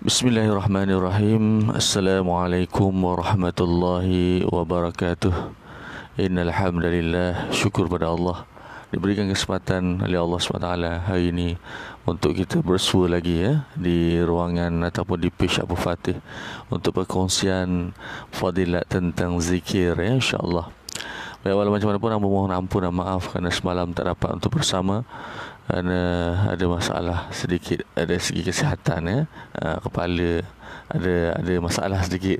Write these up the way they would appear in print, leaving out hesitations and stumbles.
Bismillahirrahmanirrahim. Assalamualaikum warahmatullahi wabarakatuh. Innal hamdalillah, syukur pada Allah diberikan kesempatan oleh Allah SWT hari ini untuk kita bersua lagi di ruangan ataupun di page Abu Fatih untuk perkongsian fadilat tentang zikir insya-Allah. Baik, walau macam mana pun hamba mohon ampun dan maaf kerana semalam tak dapat untuk bersama kerana ada masalah sedikit, ada segi kesihatan kepala ada masalah sedikit.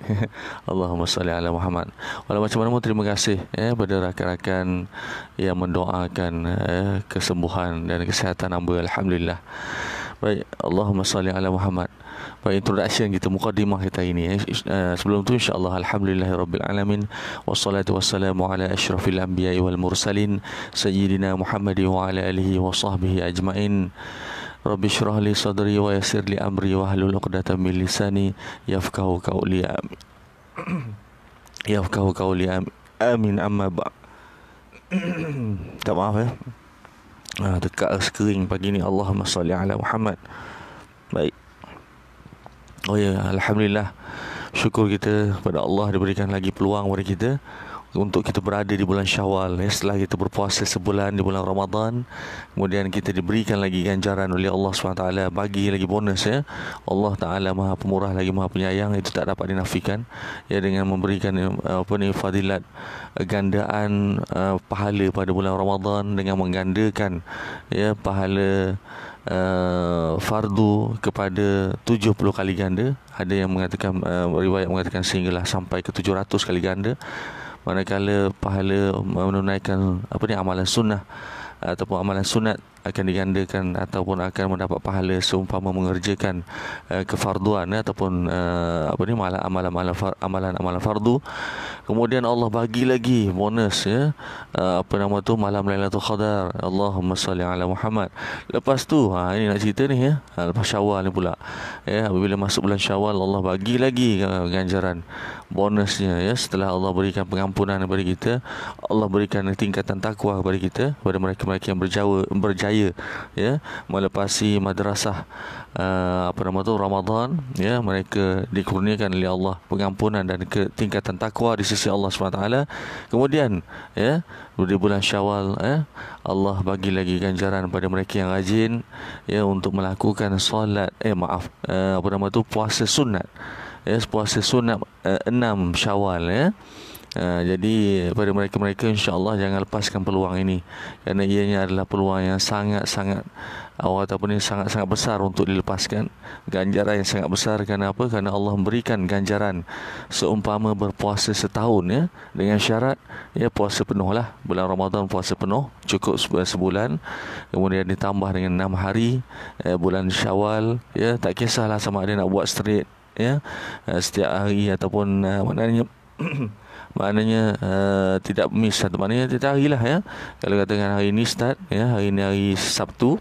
Allahumma salli ala Muhammad. Walau macam mana pun terima kasih pada rakan-rakan yang mendoakan kesembuhan dan kesihatan hamba, alhamdulillah. Baik, Allahumma salli ala Muhammad. Baik, introduction kita, mukadimah kita ini sebelum tu insya-Allah, alhamdulillahirabbil alamin wassalatu wassalamu ala asyrafil anbiya'i wal mursalin sayyidina Muhammad wa ala alihi wa sahbihi ajmain. Rabbi shrah li sadri wa yassir li amri wa hlul 'uqdatam min lisani yafqahu qawli. Amin. Yafqahu qawli. Amin. Amma ba'. Tak, maaf dekat skering pagi ni. Allahumma salli ala Muhammad. Baik. Oh ya, alhamdulillah, syukur kita kepada Allah diberikan lagi peluang kepada kita untuk kita berada di bulan Syawal setelah kita berpuasa sebulan di bulan Ramadan. Kemudian kita diberikan lagi ganjaran oleh Allah SWT, bagi lagi bonus Allah Ta'ala Maha Pemurah lagi Maha Penyayang, itu tak dapat dinafikan dengan memberikan fadilat gandaan pahala pada bulan Ramadan dengan menggandakan pahala fardu kepada 70 kali ganda. Ada yang mengatakan riwayat mengatakan sehinggalah sampai ke 700 kali ganda. Manakala pahala menunaikan amalan sunnah ataupun amalan sunat akan digandakan ataupun akan mendapat pahala seumpama mengerjakan kefarduan ataupun amalan fardu. Kemudian Allah bagi lagi bonus malam Lailatul Qadar. Allahumma salli ala Muhammad. Lepas tu ini nak cerita ni lepas Syawal ni pula apabila masuk bulan Syawal, Allah bagi lagi ganjaran bonusnya setelah Allah berikan pengampunan kepada kita, Allah berikan tingkatan takwa kepada kita, kepada mereka-mereka yang berjaya melepasi madrasah Ramadan, mereka dikurniakan oleh Allah pengampunan dan tingkatan takwa di sisi Allah SWT. Kemudian di bulan Syawal Allah bagi lagi ganjaran pada mereka yang rajin untuk melakukan solat puasa sunat, puasa sunat 6 Syawal jadi pada mereka-mereka insya-Allah jangan lepaskan peluang ini, kerana ianya adalah peluang yang sangat-sangat sangat-sangat besar untuk dilepaskan. Ganjaran yang sangat besar. Kerana apa? Kerana Allah memberikan ganjaran seumpama berpuasa setahun dengan syarat puasa penuh lah. Bulan Ramadan puasa penuh cukup sebulan, kemudian ditambah dengan 6 hari bulan Syawal tak kisahlah sama ada nak buat straight setiap hari ataupun maknanya tidak miss satu, maknanya tiap hari lah Kalau katakan hari ni start hari ni hari Sabtu,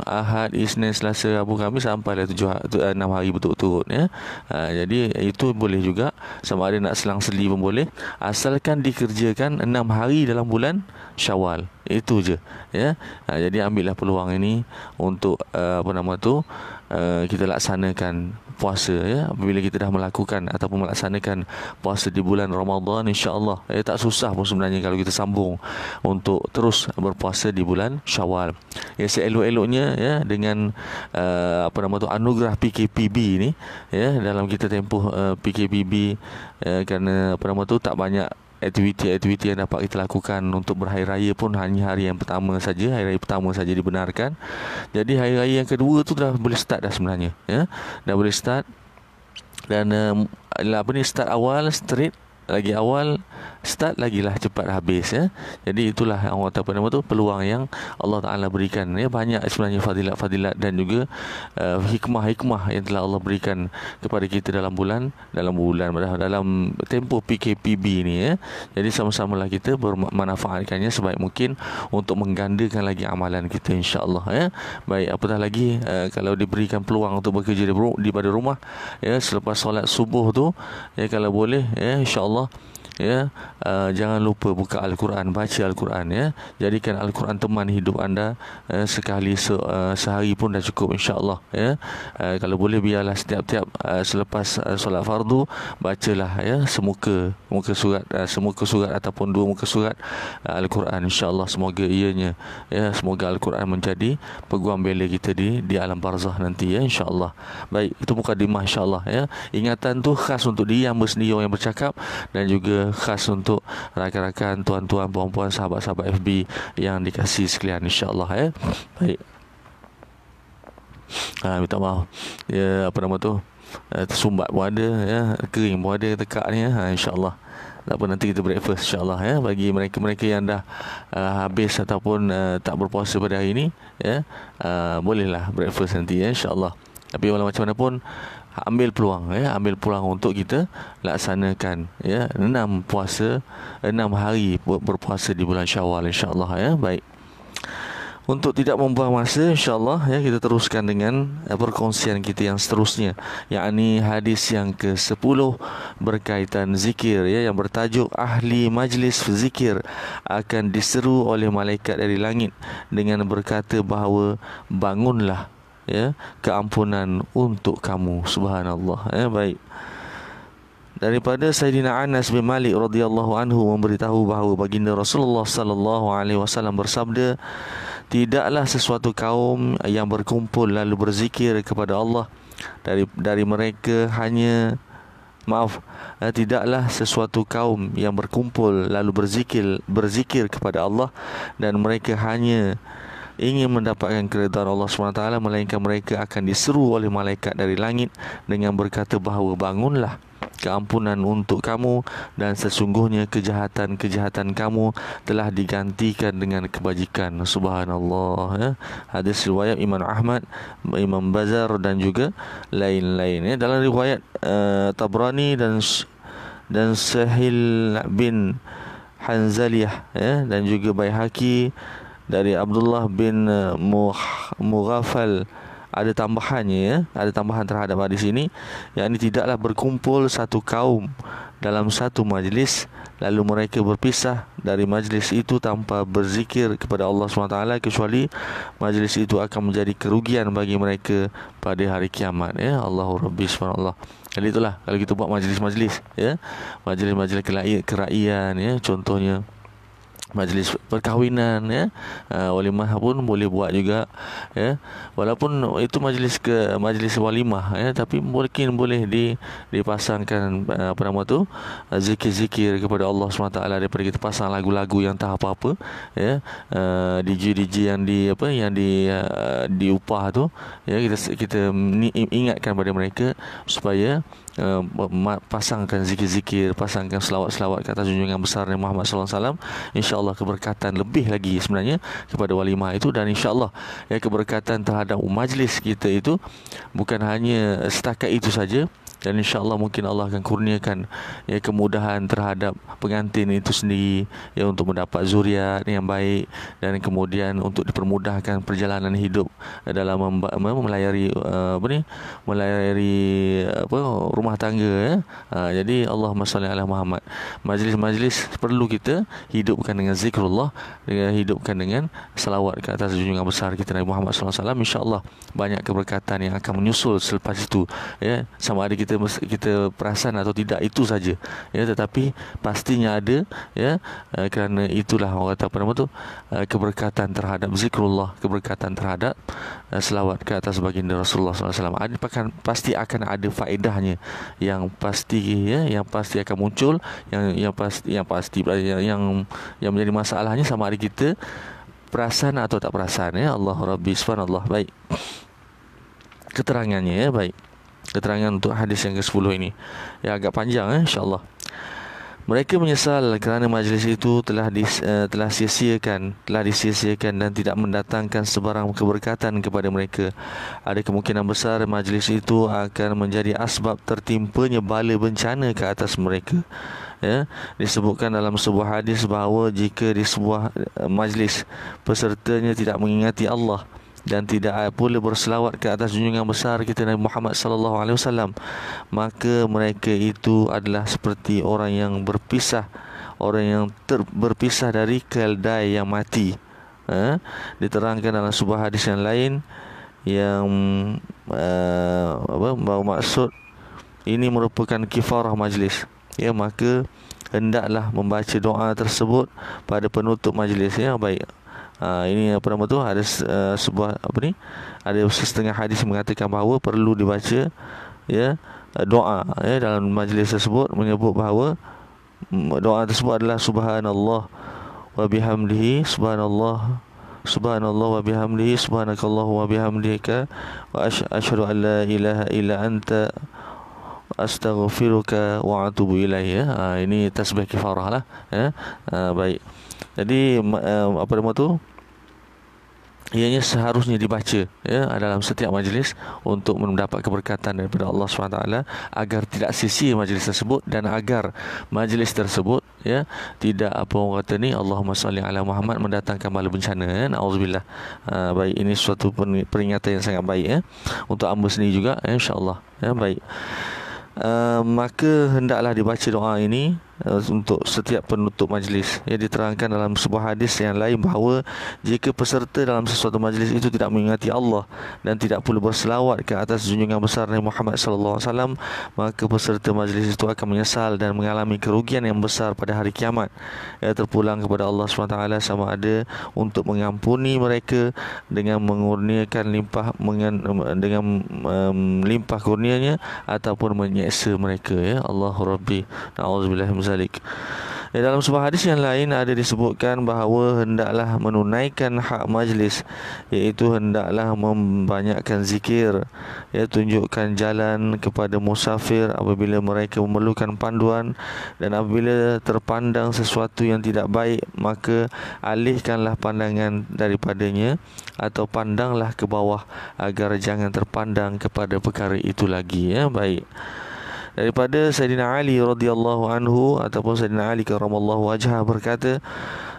Ahad, Isnin, Selasa, Rabu, Khamis sampailah 6 hari berturut-turut jadi itu boleh juga, sama ada nak selang-seli pun boleh, asalkan dikerjakan 6 hari dalam bulan Syawal. Itu je jadi ambillah peluang ini untuk kita laksanakan puasa apabila kita dah melakukan ataupun melaksanakan puasa di bulan Ramadan, insya-Allah tak susah pun sebenarnya kalau kita sambung untuk terus berpuasa di bulan Syawal. Seelok-eloknya dengan anugerah PKPB ni dalam kita tempoh PKPB kerana tak banyak aktiviti-aktiviti yang dapat kita lakukan untuk berhari raya pun hanya hari yang pertama saja, hari raya pertama saja dibenarkan. Jadi hari raya yang kedua tu dah boleh start dah sebenarnya dah boleh start. Dan start awal, straight lagi awal, start lagilah cepat habis Jadi itulah orang kata peluang yang Allah Ta'ala berikan banyak sebenarnya fadilat-fadilat dan juga hikmah-hikmah yang telah Allah berikan kepada kita dalam tempoh PKPB ni Jadi sama-samalah kita bermanfaatkannya sebaik mungkin untuk menggandakan lagi amalan kita, insya-Allah Baik, apatah lagi kalau diberikan peluang untuk bekerja di pada rumah selepas solat subuh tu kalau boleh insya-Allah ya, jangan lupa buka Al-Quran, baca Al-Quran, ya. Jadikan Al-Quran teman hidup anda, sehari pun dah cukup, insya-Allah, ya. Kalau boleh biarlah setiap selepas solat fardu bacalah, ya, semuka surat ataupun dua muka surat Al-Quran, insya-Allah. Semoga ianya, ya, semoga Al-Quran menjadi peguam bela kita di alam barzah nanti, ya, insya-Allah. Baik, itu mukadimah, insya-Allah, ya. Ingatan tu khas untuk diri hamba sendiri, orang yang bercakap, dan juga khas untuk rakan-rakan, tuan-tuan, puan-puan, sahabat-sahabat FB yang dikasihi sekalian, insya-Allah, ya. Baik. Minta maaf, ya, apa nama tu, tersumbat pun ada, ya, kering pun ada tekak ni, ya. InsyaAllah tak apa, nanti kita breakfast, insyaAllah, ya. Bagi mereka-mereka yang dah habis ataupun tak berpuasa pada hari ini, ya, bolehlah breakfast nanti, ya, insyaAllah. Tapi walau macam mana pun, ambil peluang, ya, ambil peluang untuk kita laksanakan, ya, 6 hari berpuasa di bulan Syawal, insyaAllah, ya. Baik. Untuk tidak membuang masa, insyaAllah, ya, kita teruskan dengan perkongsian kita yang seterusnya, yakni hadis yang ke-10 berkaitan zikir, ya, yang bertajuk ahli majlis zikir akan diseru oleh malaikat dari langit dengan berkata bahawa bangunlah, ya, keampunan untuk kamu. Subhanallah, ya. Baik. Daripada Sayyidina Anas bin Malik radhiyallahu anhu memberitahu bahawa baginda Rasulullah sallallahu alaihi wasallam bersabda, tidaklah sesuatu kaum yang berkumpul lalu berzikir kepada Allah dari mereka hanya tidaklah sesuatu kaum yang berkumpul lalu berzikir kepada Allah dan mereka hanya ingin mendapatkan keridhaan Allah SWT, melainkan mereka akan diseru oleh malaikat dari langit dengan berkata bahawa bangunlah, keampunan untuk kamu, dan sesungguhnya kejahatan kamu telah digantikan dengan kebajikan. Subhanallah, ya. Hadis riwayat Imam Ahmad, Imam Bazar dan juga lain-lain, ya. Dalam riwayat Tabrani dan Sahil bin Hanzaliyah, ya, dan juga Baihaqi dari Abdullah bin Mughafal, ada tambahannya, ya, ada tambahan terhadap hadis ini, yakni tidaklah berkumpul satu kaum dalam satu majlis lalu mereka berpisah dari majlis itu tanpa berzikir kepada Allah SWT, kecuali majlis itu akan menjadi kerugian bagi mereka pada hari kiamat, ya. Allahu Rabbi subhanallah. Jadi itulah kalau kita buat majlis-majlis, ya, majlis-majlis kerakyatan, ya, contohnya majlis perkahwinan, ya, walimah pun boleh buat juga, ya, walaupun itu majlis walimah, ya, tapi mungkin boleh dipasangkan apa nama tu, zikir-zikir kepada Allah SWT, daripada kita pasang lagu-lagu yang tak apa-apa, ya, DJ yang diupah tu, ya, kita ingatkan pada mereka supaya pasangkan zikir-zikir, pasangkan selawat-selawat ke atas junjungan besar Nabi Muhammad sallallahu alaihi wasallam. InsyaAllah keberkatan lebih lagi sebenarnya kepada walimah itu, dan insyaAllah, ya, keberkatan terhadap majlis kita itu bukan hanya setakat itu saja, dan insyaAllah mungkin Allah akan kurniakan, ya, kemudahan terhadap pengantin itu sendiri, ya, untuk mendapat zuriat yang baik, dan kemudian untuk dipermudahkan perjalanan hidup dalam melayari rumah tangga, ya. Jadi Allahumma salli ala Muhammad. Majlis-majlis perlu kita hidupkan dengan zikrullah, dengan hidupkan dengan salawat ke atas junjungan besar kita Nabi Muhammad sallallahu alaihi wasallam. InsyaAllah banyak keberkatan yang akan menyusul selepas itu, ya. Sama ada kita perasan atau tidak, itu saja, ya, tetapi pastinya ada, ya, kerana itulah orang kata apa nama tu, keberkatan terhadap zikrullah, keberkatan terhadap selawat ke atas baginda Rasulullah SAW. Pasti akan ada faedahnya yang pasti, ya, yang pasti akan muncul, yang menjadi masalahnya sama ada kita perasan atau tak perasan, ya. Allah Rabbi subhanallah. Baik, keterangannya, ya. Baik, keterangan untuk hadis yang ke-10 ini, ya, agak panjang, insyaAllah. Mereka menyesal kerana majlis itu telah disia-siakan dan tidak mendatangkan sebarang keberkatan kepada mereka. Ada kemungkinan besar majlis itu akan menjadi asbab tertimpanya bala bencana ke atas mereka, ya. Disebutkan dalam sebuah hadis bahawa jika di sebuah majlis pesertanya tidak mengingati Allah dan tidak pula berselawat ke atas junjungan besar kita Nabi Muhammad sallallahu alaihi wasallam, maka mereka itu adalah seperti orang yang berpisah, orang yang berpisah dari keldai yang mati. Diterangkan dalam sebuah hadis yang lain yang maksud ini merupakan kifarah majlis, ya, maka hendaklah membaca doa tersebut pada penutup majlis, ya. Baik, ini apa nama tu, ada sebuah ada setengah hadis mengatakan bahawa perlu dibaca, ya, doa, ya, dalam majlis tersebut, menyebut bahawa doa tersebut adalah subhanallah wa bihamdihi, subhanallah wa bihamdihi, subhanakallahu wa bihamdika, wa asyhadu an la ilaha illa anta astaghfiruka wa atubu ilaih, ya. Ini tasbih kifarah lah, ya. Baik. Jadi apa nama tu, ianya seharusnya dibaca, ya, dalam setiap majlis untuk mendapat keberkatan daripada Allah SWT, agar tidak sia-sia majlis tersebut dan agar majlis tersebut, ya, tidak apa orang kata ni, Allahumma salli ala Muhammad, mendatangkan bala bencana, ya. Nauzubillah. Baik, ini suatu peringatan yang sangat baik, ya, untuk hamba sendiri juga, ya, insya-Allah, ya. Baik. Maka hendaklah dibaca doa ini untuk setiap penutup majlis. Ya, diterangkan dalam sebuah hadis yang lain bahawa jika peserta dalam sesuatu majlis itu tidak mengingati Allah dan tidak pula berselawat ke atas junjungan besar Nabi Muhammad sallallahu alaihi wasallam, maka peserta majlis itu akan menyesal dan mengalami kerugian yang besar pada hari kiamat. Ya, terpulang kepada Allah SWT sama ada untuk mengampuni mereka dengan mengurniakan dengan limpah kurnianya ataupun menyeksa mereka, ya. Allahu Rabbi, na'udzubillah min zalik. Dalam sebuah hadis yang lain ada disebutkan bahawa hendaklah menunaikan hak majlis, iaitu hendaklah membanyakkan zikir, ya, tunjukkan jalan kepada musafir apabila mereka memerlukan panduan, dan apabila terpandang sesuatu yang tidak baik, maka alihkanlah pandangan daripadanya atau pandanglah ke bawah agar jangan terpandang kepada perkara itu lagi, ya. Baik. Daripada Sayyidina Ali radhiyallahu anhu ataupun Sayyidina Ali karramallahu wajhah berkata,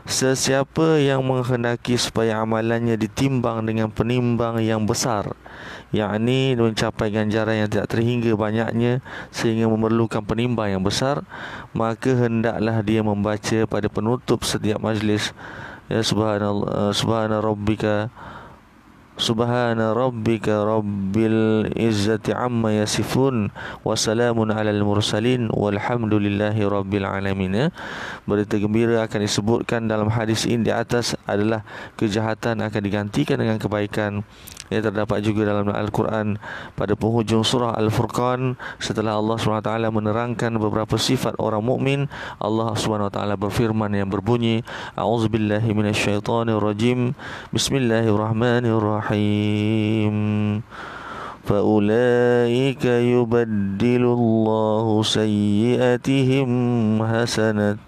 sesiapa yang menghendaki supaya amalannya ditimbang dengan penimbang yang besar, yakni mencapai ganjaran yang tidak terhingga banyaknya sehingga memerlukan penimbang yang besar, maka hendaklah dia membaca pada penutup setiap majlis, ya, subhana rabbika rabbil izzati amma yasifun wa salamun alal mursalin walhamdulillahi rabbil alamin, ya. Berita gembira akan disebutkan dalam hadis ini di atas adalah kejahatan akan digantikan dengan kebaikan. Ya, terdapat juga dalam Al-Quran pada penghujung surah Al-Furqan, setelah Allah SWT menerangkan beberapa sifat orang mukmin, Allah SWT berfirman yang berbunyi, a'udzubillahi minasyaitonirrajim, bismillahirrahmanirrahim, faulaika yubaddilullahu sayyiatihim hasanat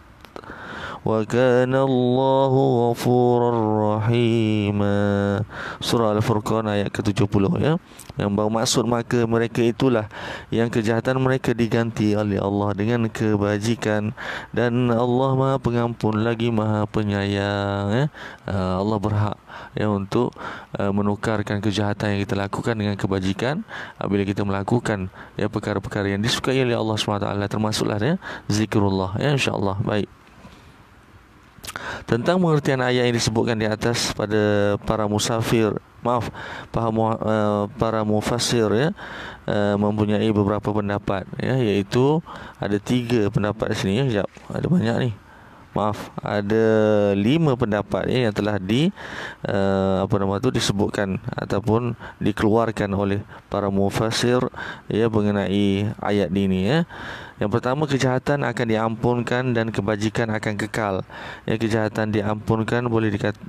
wa kana Allahu ghafurar rahima. Surah Al-Furqan ayat ke-70, ya. Yang bermaksud maka mereka itulah yang kejahatan mereka diganti oleh Allah dengan kebajikan, dan Allah Maha Pengampun lagi Maha Penyayang, ya. Allah berhak, ya, untuk menukarkan kejahatan yang kita lakukan dengan kebajikan apabila kita melakukan, ya, perkara-perkara yang disukai oleh Allah SWT, termasuklah, ya, zikrullah, ya, insya-Allah. Baik. Tentang pengertian ayat yang disebutkan di atas pada para mufassir, ya, mempunyai beberapa pendapat, ya, iaitu ada 3 pendapat di sini, ya. Sekejap, ada banyak ni. Ada 5 pendapat, ya, yang telah disebutkan ataupun dikeluarkan oleh para mufassir, ya, mengenai ayat ini, ya. Yang pertama, kejahatan akan diampunkan dan kebajikan akan kekal. Ya, kejahatan diampunkan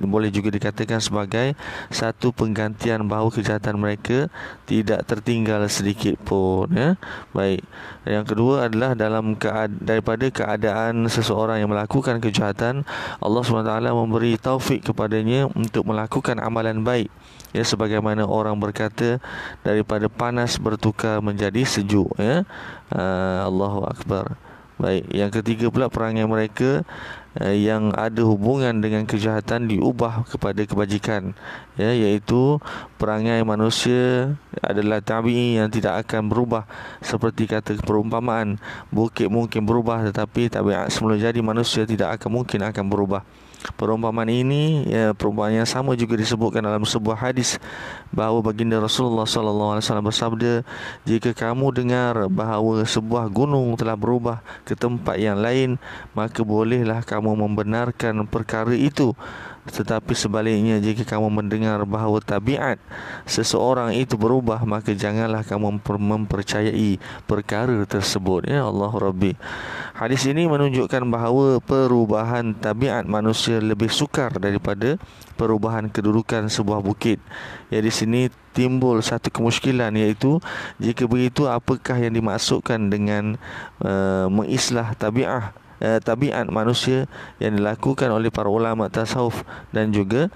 boleh juga dikatakan sebagai satu penggantian bahawa kejahatan mereka tidak tertinggal sedikit pun, ya. Baik. Yang kedua adalah daripada keadaan seseorang yang melakukan kejahatan, Allah SWT memberi taufik kepadanya untuk melakukan amalan baik, ya, sebagaimana orang berkata, daripada panas bertukar menjadi sejuk, ya. Allahu Akbar. Baik. Yang ketiga pula, perangai mereka yang ada hubungan dengan kejahatan diubah kepada kebajikan, iaitu perangai manusia adalah tabi'i yang tidak akan berubah. Seperti kata perumpamaan, bukit mungkin berubah tetapi tabiat semula jadi manusia tidak akan mungkin akan berubah. Perumpamaan ini, perumpamaan yang sama juga disebutkan dalam sebuah hadis bahawa baginda Rasulullah sallallahu alaihi wasallam bersabda, jika kamu dengar bahawa sebuah gunung telah berubah ke tempat yang lain, maka bolehlah kamu membenarkan perkara itu. Tetapi sebaliknya, jika kamu mendengar bahawa tabiat seseorang itu berubah, maka janganlah kamu mempercayai perkara tersebut. Ya Allah Rabbi. Hadis ini menunjukkan bahawa perubahan tabiat manusia lebih sukar daripada perubahan kedudukan sebuah bukit. Ya, di sini timbul satu kemusykilan, iaitu jika begitu apakah yang dimaksudkan dengan mengislah tabiat manusia yang dilakukan oleh para ulama tasawuf dan juga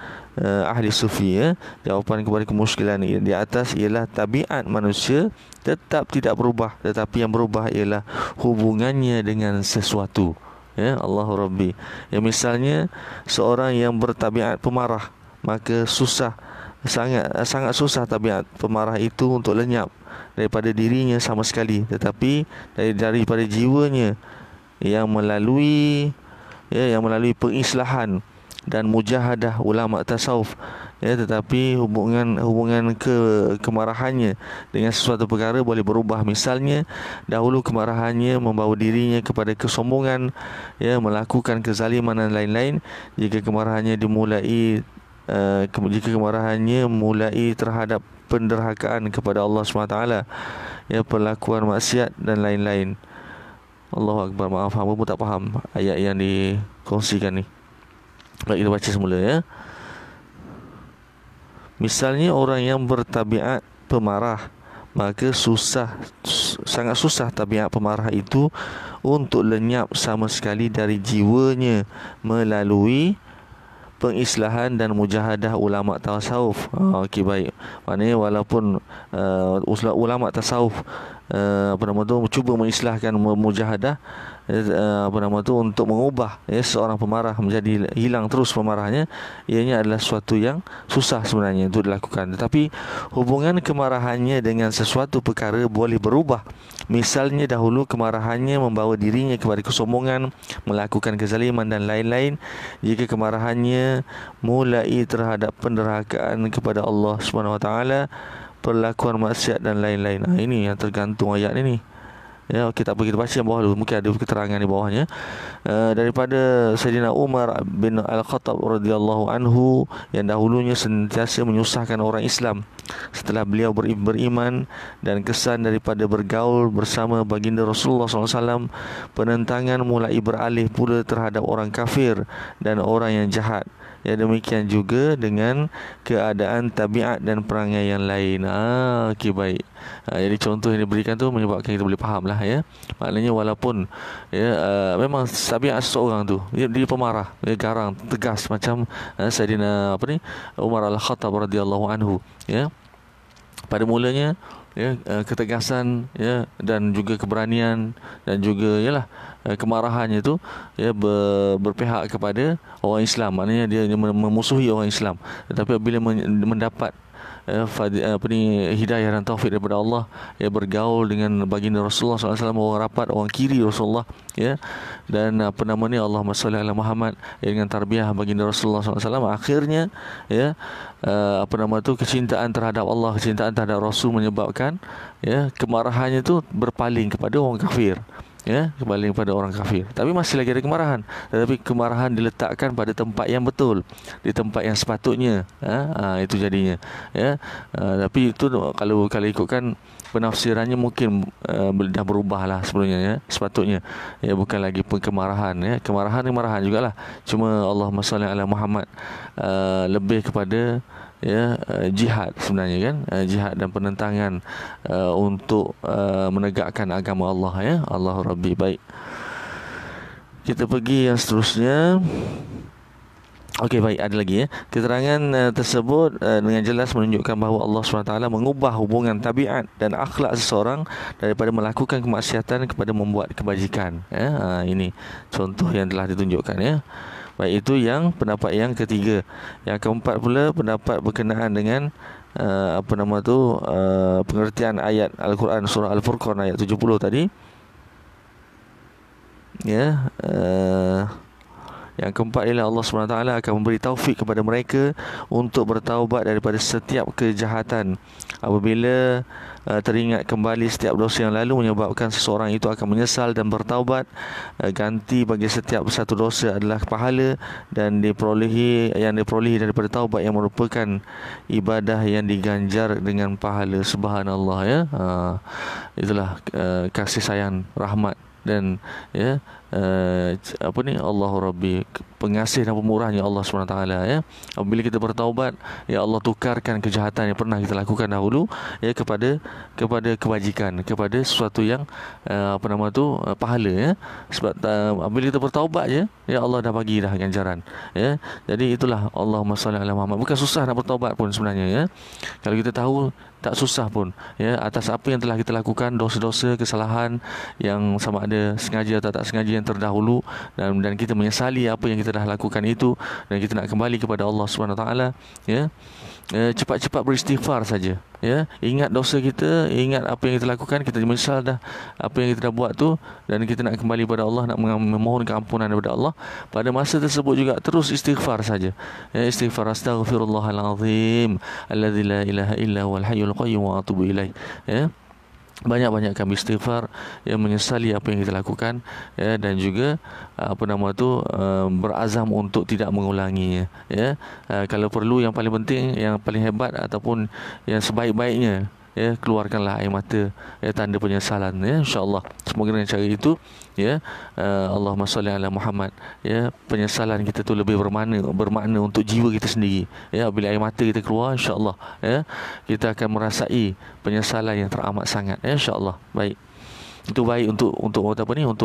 ahli sufi. Jawapan kepada kemusykilan di atas ialah tabiat manusia tetap tidak berubah, tetapi yang berubah ialah hubungannya dengan sesuatu. Ya Allah Rabbi. Ya, misalnya seorang yang bertabiat pemarah, maka sangat susah tabiat pemarah itu untuk lenyap daripada dirinya sama sekali, tetapi daripada jiwanya yang melalui pengislahan dan mujahadah ulama tasawuf, tetapi hubungan kemarahannya dengan sesuatu perkara boleh berubah. Misalnya dahulu kemarahannya membawa dirinya kepada kesombongan, melakukan kezaliman dan lain-lain. Jika kemarahannya mulai terhadap penderhakaan kepada Allah SWT, perlakuan maksiat dan lain-lain. Allahu Akbar. Maaf, hamba pun tak faham ayat yang dikongsikan ni. Baik, kita baca semula ya. Misalnya orang yang bertabiat pemarah, maka sangat susah tabiat pemarah itu untuk lenyap sama sekali dari jiwanya melalui pengislahan dan mujahadah ulama tasawuf. Okey, baik. Maknanya walaupun ulama tasawuf cuba mengislahkan, mujahadah untuk mengubah seorang pemarah menjadi hilang terus pemarahnya, ianya adalah sesuatu yang susah sebenarnya untuk dilakukan. Tetapi hubungan kemarahannya dengan sesuatu perkara boleh berubah. Misalnya dahulu kemarahannya membawa dirinya kepada kesombongan, melakukan kezaliman dan lain-lain. Jika kemarahannya mulai terhadap penderhakaan kepada Allah SWT, perlakuan maksiat dan lain-lain. Ini yang tergantung ayat ini. Ya, okey, tak apa, kita baca yang bawah dulu. Mungkin ada keterangan di bawahnya. Daripada Sayyidina Umar bin Al-Khattab radhiyallahu anhu, yang dahulunya sentiasa menyusahkan orang Islam. Setelah beliau beriman dan kesan daripada bergaul bersama baginda Rasulullah SAW, penentangan mulai beralih pula terhadap orang kafir dan orang yang jahat. Ya, demikian juga dengan keadaan tabiat dan perangai yang lain. Okey, baik. Jadi contoh yang diberikan tu menyebabkan kita boleh faham lah, ya. Maknanya walaupun memang tabiat seseorang tu dia pemarah, dia garang, tegas macam Sayyidina Umar Al-Khattab radhiyallahu anhu, ya. Pada mulanya ketegasan, dan juga keberanian dan juga kemarahannya itu berpihak kepada orang Islam. Maknanya dia memusuhi orang Islam. Tetapi apabila mendapat hidayah dan taufik daripada Allah, bergaul dengan baginda Rasulullah SAW, orang rapat, orang kiri Rasulullah, dan Allahumma salli ala Muhammad, dengan tarbiyah baginda Rasulullah SAW, akhirnya kecintaan terhadap Allah, kecintaan terhadap Rasul menyebabkan kemarahannya itu berpaling kepada orang kafir. Kembali kepada orang kafir. Tapi masih lagi ada kemarahan, tetapi kemarahan diletakkan pada tempat yang betul, di tempat yang sepatutnya. Itu jadinya. Tapi itu kalau ikutkan penafsirannya mungkin dah berubah lah sebelumnya, sepatutnya. Bukan lagi kemarahan. Kemarahan jugalah. Cuma Allahumma salli ala Muhammad lebih kepada jihad sebenarnya, kan, jihad dan penentangan untuk menegakkan agama Allah, Allah Rabbi. Baik, kita pergi yang seterusnya. Okey, baik, ada lagi ya. Keterangan tersebut dengan jelas menunjukkan bahawa Allah SWT mengubah hubungan tabiat dan akhlak seseorang daripada melakukan kemaksiatan kepada membuat kebajikan. Ya, ini contoh yang telah ditunjukkan ya. Baik, itu yang pendapat yang ketiga. Yang keempat pula pendapat berkenaan dengan pengertian ayat Al-Quran surah Al-Furqan ayat 70 tadi. Ya, yang keempat ialah Allah SWT akan memberi taufik kepada mereka untuk bertaubat daripada setiap kejahatan. Apabila teringat kembali setiap dosa yang lalu menyebabkan seseorang itu akan menyesal dan bertaubat, ganti bagi setiap satu dosa adalah pahala dan diperolehi daripada taubat yang merupakan ibadah yang diganjar dengan pahala. Subhanallah ya. Itulah kasih sayang, rahmat dan ya Allahu Rabbi, pengasih dan pemurahnya Allah SWT ya. Apabila kita bertaubat, ya Allah tukarkan kejahatan yang pernah kita lakukan dahulu ya kepada kebajikan, kepada sesuatu yang pahala ya. Sebab apabila kita bertaubat je, ya Allah dah bagi dah ganjaran ya. Jadi itulah Allahumma salli ala Muhammad. Bukan susah nak bertaubat pun sebenarnya ya. Kalau kita tahu, tak susah pun ya, atas apa yang telah kita lakukan, dosa-dosa, kesalahan yang sama ada sengaja atau tak sengaja yang terdahulu, dan kita menyesali apa yang kita dah lakukan itu, dan kita nak kembali kepada Allah SWT ya. Cepat-cepat beristighfar saja ya. Ingat dosa kita, ingat apa yang kita lakukan, kita menyesal dah apa yang kita dah buat tu, dan kita nak kembali kepada Allah, nak memohon keampunan daripada Allah. Pada masa tersebut juga terus istighfar saja ya. Istighfar, astaghfirullahalazim alladzi la ilaha illa huwal hayyul qayyum wa atubu ilaih ya. Banyak-banyak kami istighfar, yang menyesali apa yang kita lakukan ya, dan juga berazam untuk tidak mengulanginya ya. Kalau perlu, yang paling penting, yang paling hebat ataupun yang sebaik-baiknya ya, keluarkanlah air mata ya, tanda penyesalan ya, insyaallah. Semoga dengan cara itu ya, Allahumma salli ala Muhammad ya, penyesalan kita tu lebih bermakna untuk jiwa kita sendiri ya. Bila air mata kita keluar, insyaallah ya, kita akan merasai penyesalan yang teramat sangat ya, insyaallah. Baik, itu baik untuk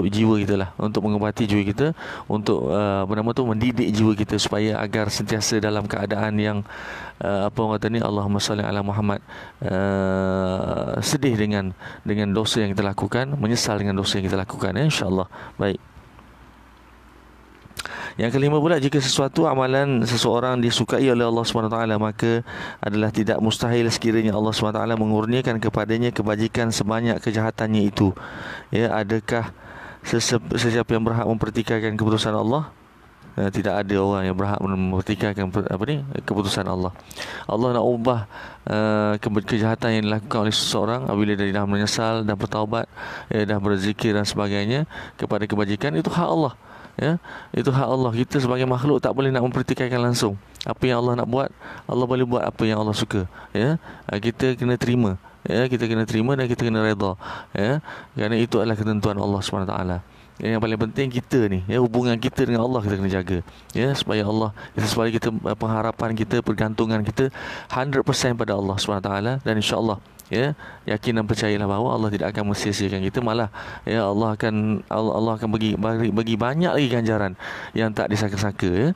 jiwa kita lah, untuk mengobati jiwa kita, untuk mendidik jiwa kita supaya agar sentiasa dalam keadaan yang Allahumma salli ala Muhammad, sedih dengan dosa yang kita lakukan, menyesal dengan dosa yang kita lakukan ya, insyaallah. Baik, yang kelima pula, jika sesuatu amalan seseorang disukai oleh Allah SWT, maka adalah tidak mustahil sekiranya Allah SWT mengurniakan kepadanya kebajikan sebanyak kejahatannya itu ya. Adakah sesiapa yang berhak mempertikaikan keputusan Allah? Tidak ada orang yang berhak mempertikaikan keputusan Allah. Allah nak ubah kejahatan yang dilakukan oleh seseorang apabila dia dah menyesal dan bertaubat dah berzikir dan sebagainya kepada kebajikan. Itu hak Allah ya. Itu hak Allah. Kita sebagai makhluk tak boleh nak mempertikaikan langsung. Apa yang Allah nak buat, Allah boleh buat apa yang Allah suka ya. Kita kena terima ya, kita kena terima dan kita kena redha ya, kerana itu adalah ketentuan Allah SWT. Yang paling penting kita ni ya, hubungan kita dengan Allah kita kena jaga ya, supaya kita pengharapan kita, pergantungan kita 100% pada Allah SWT, dan insya-Allah ya, yakin dan percayalah bahawa Allah tidak akan mensia-siakan kita, malah ya Allah akan bagi banyak lagi ganjaran yang tak disangka-sangka ya.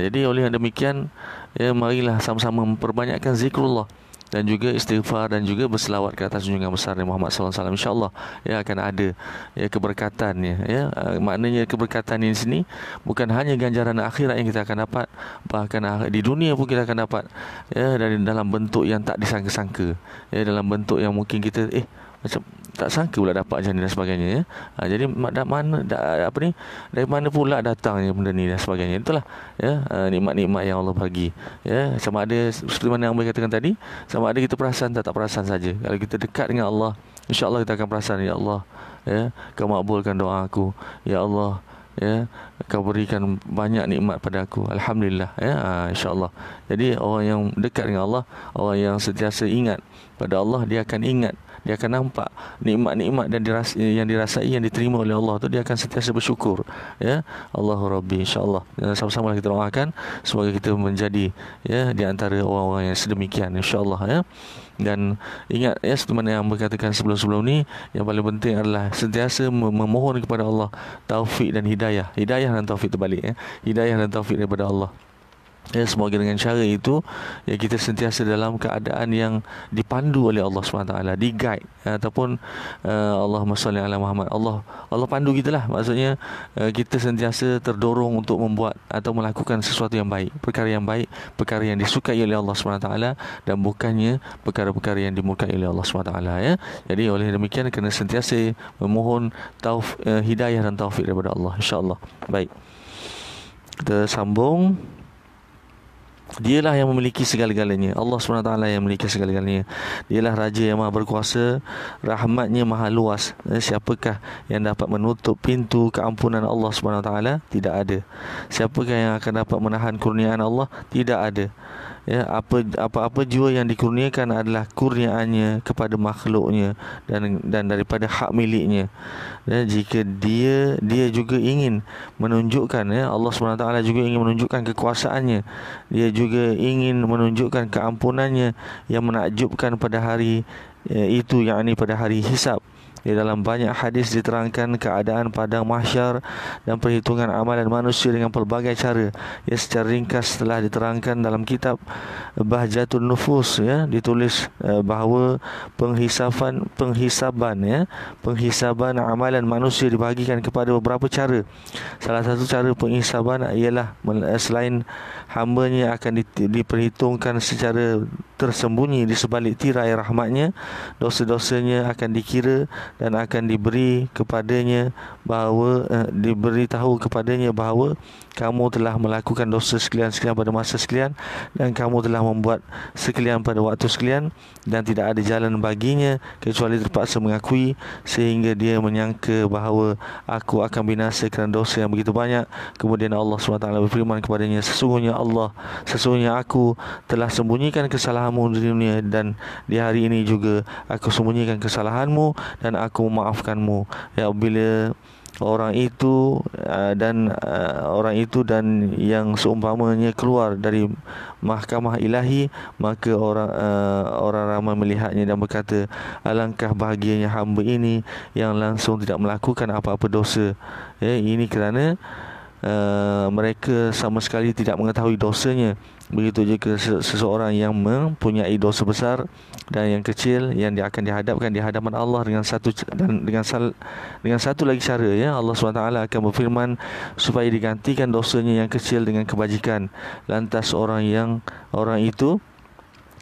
Jadi oleh yang demikian ya, marilah sama-sama memperbanyakkan zikrullah dan juga istighfar dan juga berselawat ke atas junjungan besar Nabi Muhammad SAW. InsyaAllah ya akan ada ya keberkatannya ya. Maknanya keberkatan di sini bukan hanya ganjaran akhirat yang kita akan dapat, bahkan di dunia pun kita akan dapat ya, dari dalam bentuk yang tak disangka-sangka ya, dalam bentuk yang mungkin kita macam tak sangka pula dapat macam ni dan sebagainya ya. Jadi dari mana pula datangnya benda ni dan sebagainya. Itulah ya, nikmat-nikmat yang Allah bagi ya. Sama ada seperti mana yang Abang katakan tadi, sama ada kita perasan tak perasan saja. Kalau kita dekat dengan Allah, insya-Allah kita akan perasan, ya Allah ya, Kau makbulkan doa aku, ya Allah ya, Kau berikan banyak nikmat pada aku, alhamdulillah ya, insya-Allah. Jadi orang yang dekat dengan Allah, orang yang sentiasa ingat pada Allah, dia akan ingat dia akan nampak nikmat-nikmat dan yang dirasai, yang diterima oleh Allah tu, dia akan sentiasa bersyukur. Ya, Allahu Rabbi, insya-Allah. Sama-sama kita doakan semoga kita menjadi di antara orang-orang yang sedemikian, insya-Allah, ya. Dan ingat, seperti mana yang berkatakan sebelum-sebelum ni, yang paling penting adalah sentiasa memohon kepada Allah taufik dan hidayah dan taufik terbalik, hidayah dan taufik daripada Allah. Semoga dengan cara itu kita sentiasa dalam keadaan yang dipandu oleh Allah SWT, di-guide, ataupun Allahumma salli ala Muhammad, Allah pandu kita lah. Maksudnya kita sentiasa terdorong untuk membuat atau melakukan sesuatu yang baik, perkara yang baik, perkara yang disukai oleh Allah SWT, dan bukannya perkara-perkara yang dimurkai oleh Allah SWT, ya. Jadi oleh demikian kena sentiasa memohon hidayah dan taufik daripada Allah, insya-Allah. Baik, kita sambung. Dialah yang memiliki segala-galanya. Allah SWT yang memiliki segala-galanya. Dialah Raja yang maha berkuasa, rahmatnya maha luas. Siapakah yang dapat menutup pintu keampunan Allah SWT? Tidak ada. Siapakah yang akan dapat menahan kurniaan Allah? Tidak ada. Apa-apa jua yang dikurniakan adalah kurniaannya kepada makhluknya dan daripada hak miliknya. Jika dia juga ingin menunjukkan, Allah SWT juga ingin menunjukkan kekuasaannya, dia juga ingin menunjukkan keampunannya yang menakjubkan pada hari itu, yakni pada hari hisab. Di dalam banyak hadis diterangkan keadaan padang mahsyar dan perhitungan amalan manusia dengan pelbagai cara. Secara ringkas telah diterangkan dalam kitab Bahjatun Nufus, ditulis bahawa penghisaban amalan manusia dibahagikan kepada beberapa cara. Salah satu cara penghisaban ialah selain hambanya akan diperhitungkan secara tersembunyi di sebalik tirai rahmatnya, dosa-dosanya akan dikira dan akan diberitahu kepadanya bahawa kamu telah melakukan dosa sekian-sekian pada masa sekian, dan kamu telah membuat sekian pada waktu sekian, dan tidak ada jalan baginya kecuali terpaksa mengakui, sehingga dia menyangka bahawa aku akan binasa kerana dosa yang begitu banyak. Kemudian Allah SWT berfirman kepadanya, sesungguhnya aku telah sembunyikan kesalahanmu di dunia, dan di hari ini juga aku sembunyikan kesalahanmu dan aku memaafkanmu. Bila orang itu dan yang seumpamanya keluar dari mahkamah ilahi, maka orang ramai melihatnya dan berkata, alangkah bahagianya hamba ini yang langsung tidak melakukan apa-apa dosa. Ini kerana mereka sama sekali tidak mengetahui dosanya. Begitu juga seseorang yang mempunyai dosa besar dan yang kecil, yang dia akan dihadapkan di hadapan Allah dengan satu lagi cara, Allah SWT akan berfirman supaya digantikan dosanya yang kecil dengan kebajikan. Lantas orang itu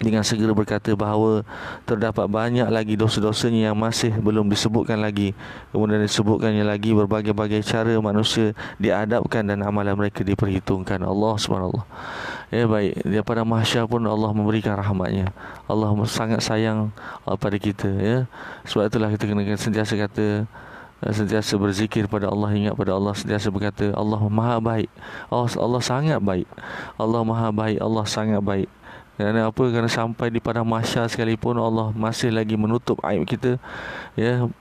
dengan segera berkata bahawa terdapat banyak lagi dosa-dosanya yang masih belum disebutkan lagi. Kemudian disebutkannya lagi berbagai-bagai cara manusia diadabkan dan amalan mereka diperhitungkan. Allah subhanallah. Baik, daripada mahsyar pun Allah memberikan rahmatnya. Allah sangat sayang pada kita, Sebab itulah kita kena sentiasa berzikir pada Allah, ingat pada Allah, sentiasa berkata Allah maha baik, Allah sangat baik, Allah maha baik, Allah sangat baik. Kerana sampai di padang mahsyar sekalipun Allah masih lagi menutup aib kita.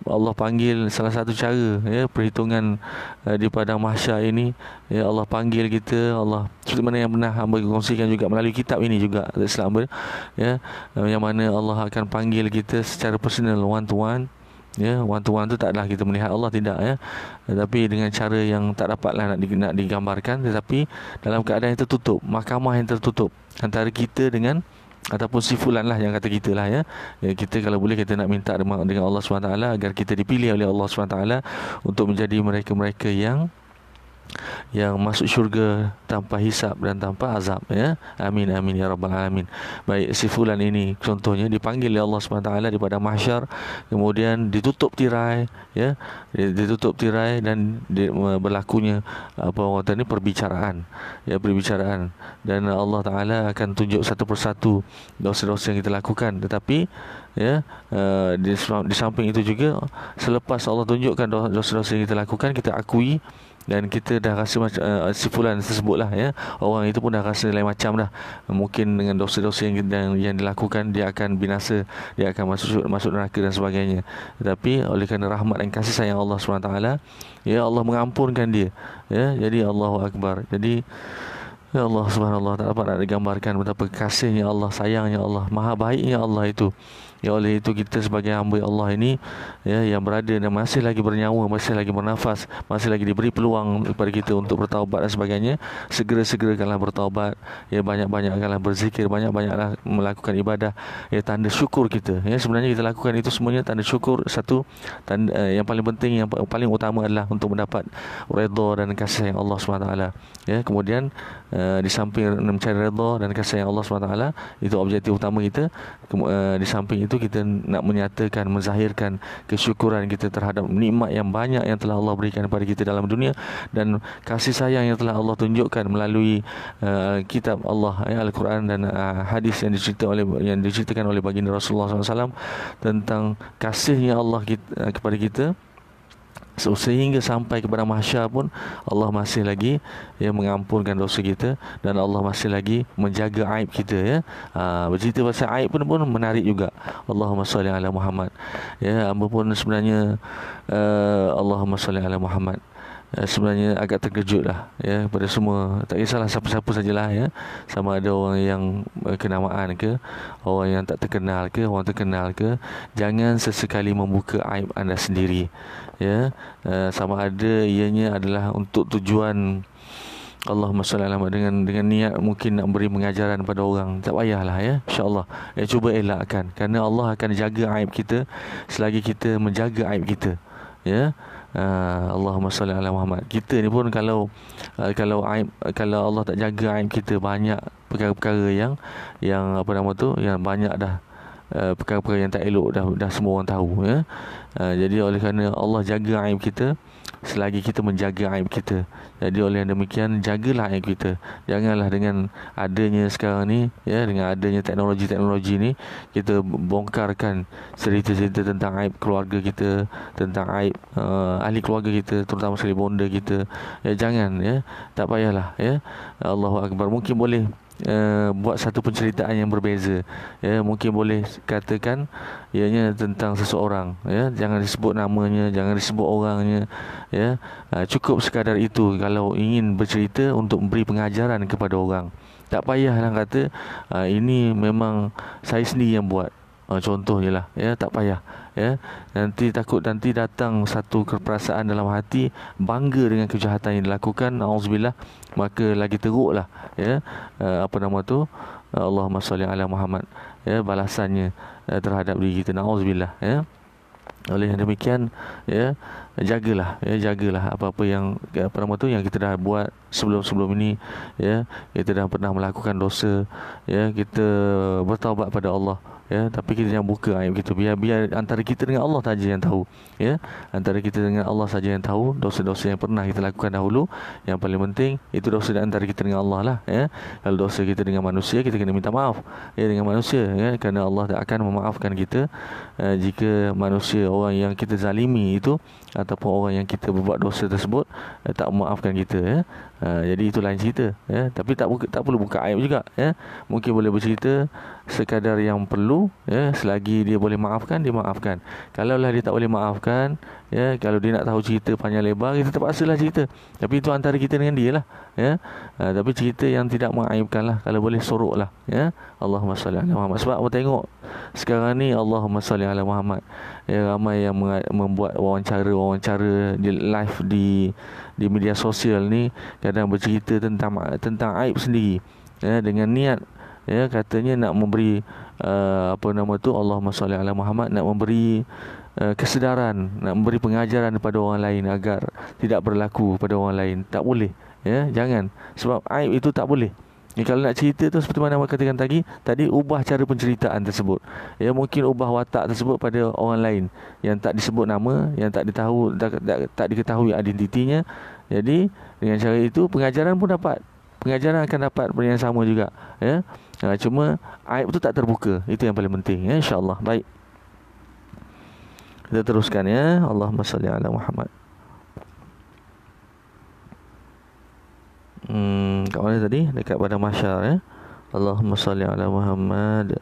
Allah panggil, salah satu cara perhitungan di padang mahsyar ini, Allah panggil kita. Allah, seperti mana yang pernah hamba kongsikan juga melalui kitab ini juga Islam, yang mana Allah akan panggil kita secara personal, one to one. One to one tu taklah kita melihat Allah, tidak, tapi dengan cara yang tak dapatlah nak digambarkan, tetapi dalam keadaan yang tertutup, mahkamah yang tertutup antara kita dengan, ataupun si fulan lah yang kata kita lah, kita kalau boleh kita nak minta dengan Allah SWT agar kita dipilih oleh Allah SWT untuk menjadi mereka-mereka yang masuk syurga tanpa hisab dan tanpa azab, Amin amin ya rabbal alamin. Baik, si fulan ini contohnya dipanggil oleh Allah SWT di padang mahsyar, kemudian ditutup tirai, ditutup tirai, dan berlakunya perbicaraan, dan Allah Taala akan tunjuk satu persatu dosa-dosa yang kita lakukan. Tetapi di samping itu juga, selepas Allah tunjukkan dosa-dosa yang kita lakukan, kita akui dan kita dah rasa macam si fulan tersebut lah, ya, orang itu pun dah rasa lain macam dah, mungkin dengan dosa-dosa yang dilakukan dia akan binasa, dia akan masuk neraka dan sebagainya. Tetapi oleh kerana rahmat dan kasih sayang Allah SWT, ya, Allah mengampunkan dia, ya. Jadi Allahu Akbar. Jadi ya Allah, subhanallah, tak dapat nak digambarkan betapa kasihnya Allah, sayangnya Allah, maha baiknya Allah itu. Ya, oleh itu kita sebagai hamba Allah ini, ya, yang berada dan masih lagi bernyawa, masih lagi bernafas, masih lagi diberi peluang kepada kita untuk bertaubat dan sebagainya, segera-segerakanlah bertaubat, ya, banyak-banyakkanlah berzikir, banyak-banyaklah melakukan ibadah, ya, tanda syukur kita. Ya, sebenarnya kita lakukan itu semuanya tanda syukur. Satu tanda, yang paling penting, yang paling utama adalah untuk mendapat redha dan kasih sayang Allah SWT. Ya, kemudian di samping mencari redha dan kasih sayang Allah SWT, itu objektif utama kita. Di samping itu kita nak menyatakan, menzahirkan kesyukuran kita terhadap nikmat yang banyak yang telah Allah berikan kepada kita dalam dunia, dan kasih sayang yang telah Allah tunjukkan melalui kitab Allah, ya, Al-Quran, dan hadis yang diceritakan oleh baginda Rasulullah SAW tentang kasihnya Allah kepada kita. Sehingga sampai kepada mahsyar pun Allah masih lagi, ya, mengampunkan dosa kita, dan Allah masih lagi menjaga aib kita, ya. Bercerita pasal aib pun menarik juga. Allahumma salli ala Muhammad. Ya, hamba pun sebenarnya Allahumma salli ala Muhammad, sebenarnya agak terkejut lah, ya, pada semua, tak kisahlah siapa-siapa sajalah, ya, sama ada orang yang kenamaan ke, orang yang tak terkenal ke, orang terkenal ke, jangan sesekali membuka aib anda sendiri, ya. Sama ada ianya adalah untuk tujuan Allahumma salli ala Muhammad, dengan niat mungkin nak beri pengajaran pada orang, tak payahlah, ya, insya-Allah, ya, cuba elakkan, kerana Allah akan jaga aib kita selagi kita menjaga aib kita, ya. Allahumma salli ala Muhammad. Kita ni pun kalau Allah tak jaga aib kita, banyak perkara-perkara yang apa nama tu, yang banyak dah, perkara-perkara yang tak elok dah semua orang tahu, ya. Jadi oleh kerana Allah jaga aib kita selagi kita menjaga aib kita, jadi oleh demikian jagalah aib kita. Janganlah dengan adanya sekarang ni, ya, dengan adanya teknologi ni, kita bongkarkan cerita-cerita tentang aib keluarga kita, tentang aib ahli keluarga kita, terutama sekali bonda kita. Ya, jangan, ya, tak payahlah, ya. Allahu Akbar. Mungkin boleh buat satu penceritaan yang berbeza, ya, mungkin boleh katakan ianya tentang seseorang, ya, jangan disebut namanya, jangan disebut orangnya, ya. Cukup sekadar itu kalau ingin bercerita untuk memberi pengajaran kepada orang. Tak payahlah kata ini memang saya sendiri yang buat, contohnya lah, ya, tak payah, ya. Nanti datang satu perasaan dalam hati bangga dengan kejahatan yang dilakukan, auzubillah, maka lagi teruklah, ya, apa nama tu, Allahumma salli ala Muhammad, ya, balasannya terhadap diri kita, auzubillah, ya. Oleh demikian, ya, jagalah apa-apa yang kita dah buat sebelum ini, ya. Kita dah pernah melakukan dosa, ya, kita bertaubat pada Allah, ya, tapi kita jangan buka aib kita. Biar antara kita dengan Allah saja yang tahu, ya, antara kita dengan Allah saja yang tahu dosa-dosa yang pernah kita lakukan dahulu. Yang paling penting itu dosa antara kita dengan Allah lah, ya. Kalau dosa kita dengan manusia, kita kena minta maaf, ya, dengan manusia, ya, kerana Allah tak akan memaafkan kita jika manusia, orang yang kita zalimi itu, ataupun orang yang kita berbuat dosa tersebut tak memaafkan kita, ya. Jadi itu lain cerita, ya. Tapi tak perlu buka aib juga, ya. Mungkin boleh bercerita sekadar yang perlu, ya, selagi dia boleh maafkan, dia maafkan. Kalaulah dia tak boleh maafkan, ya, kalau dia nak tahu cerita panjang lebar, kita terpaksalah cerita. Tapi itu antara kita dengan dia lah, ya. Tapi cerita yang tidak mengaibkan lah, kalau boleh sorok lah, ya. Allahumma salli ala Muhammad. Sebab aku tengok sekarang ni Allahumma salli ala Muhammad, ya, ramai yang membuat wawancara di live di media sosial ni, kadang bercerita tentang aib sendiri, ya, dengan niat, ya, katanya nak memberi apa nama tu, Allahumma salli ala Muhammad, nak memberi kesedaran, nak memberi pengajaran kepada orang lain agar tidak berlaku pada orang lain. Tak boleh, ya, jangan, sebab aib itu tak boleh. Kalau nak cerita tu seperti mana awak katakan tadi, ubah cara penceritaan tersebut, ya, mungkin ubah watak tersebut pada orang lain yang tak disebut nama, yang tak diketahui identitinya. Jadi dengan cara itu pengajaran akan dapat benda yang sama juga, ya. Cuma aib tu tak terbuka, itu yang paling penting, ya, insya-Allah. Baik, kita teruskan, ya. Allahumma salli ala Muhammad. Kat mana tadi? Dekat pada mahsyar ya. Allahumma salli ala Muhammad.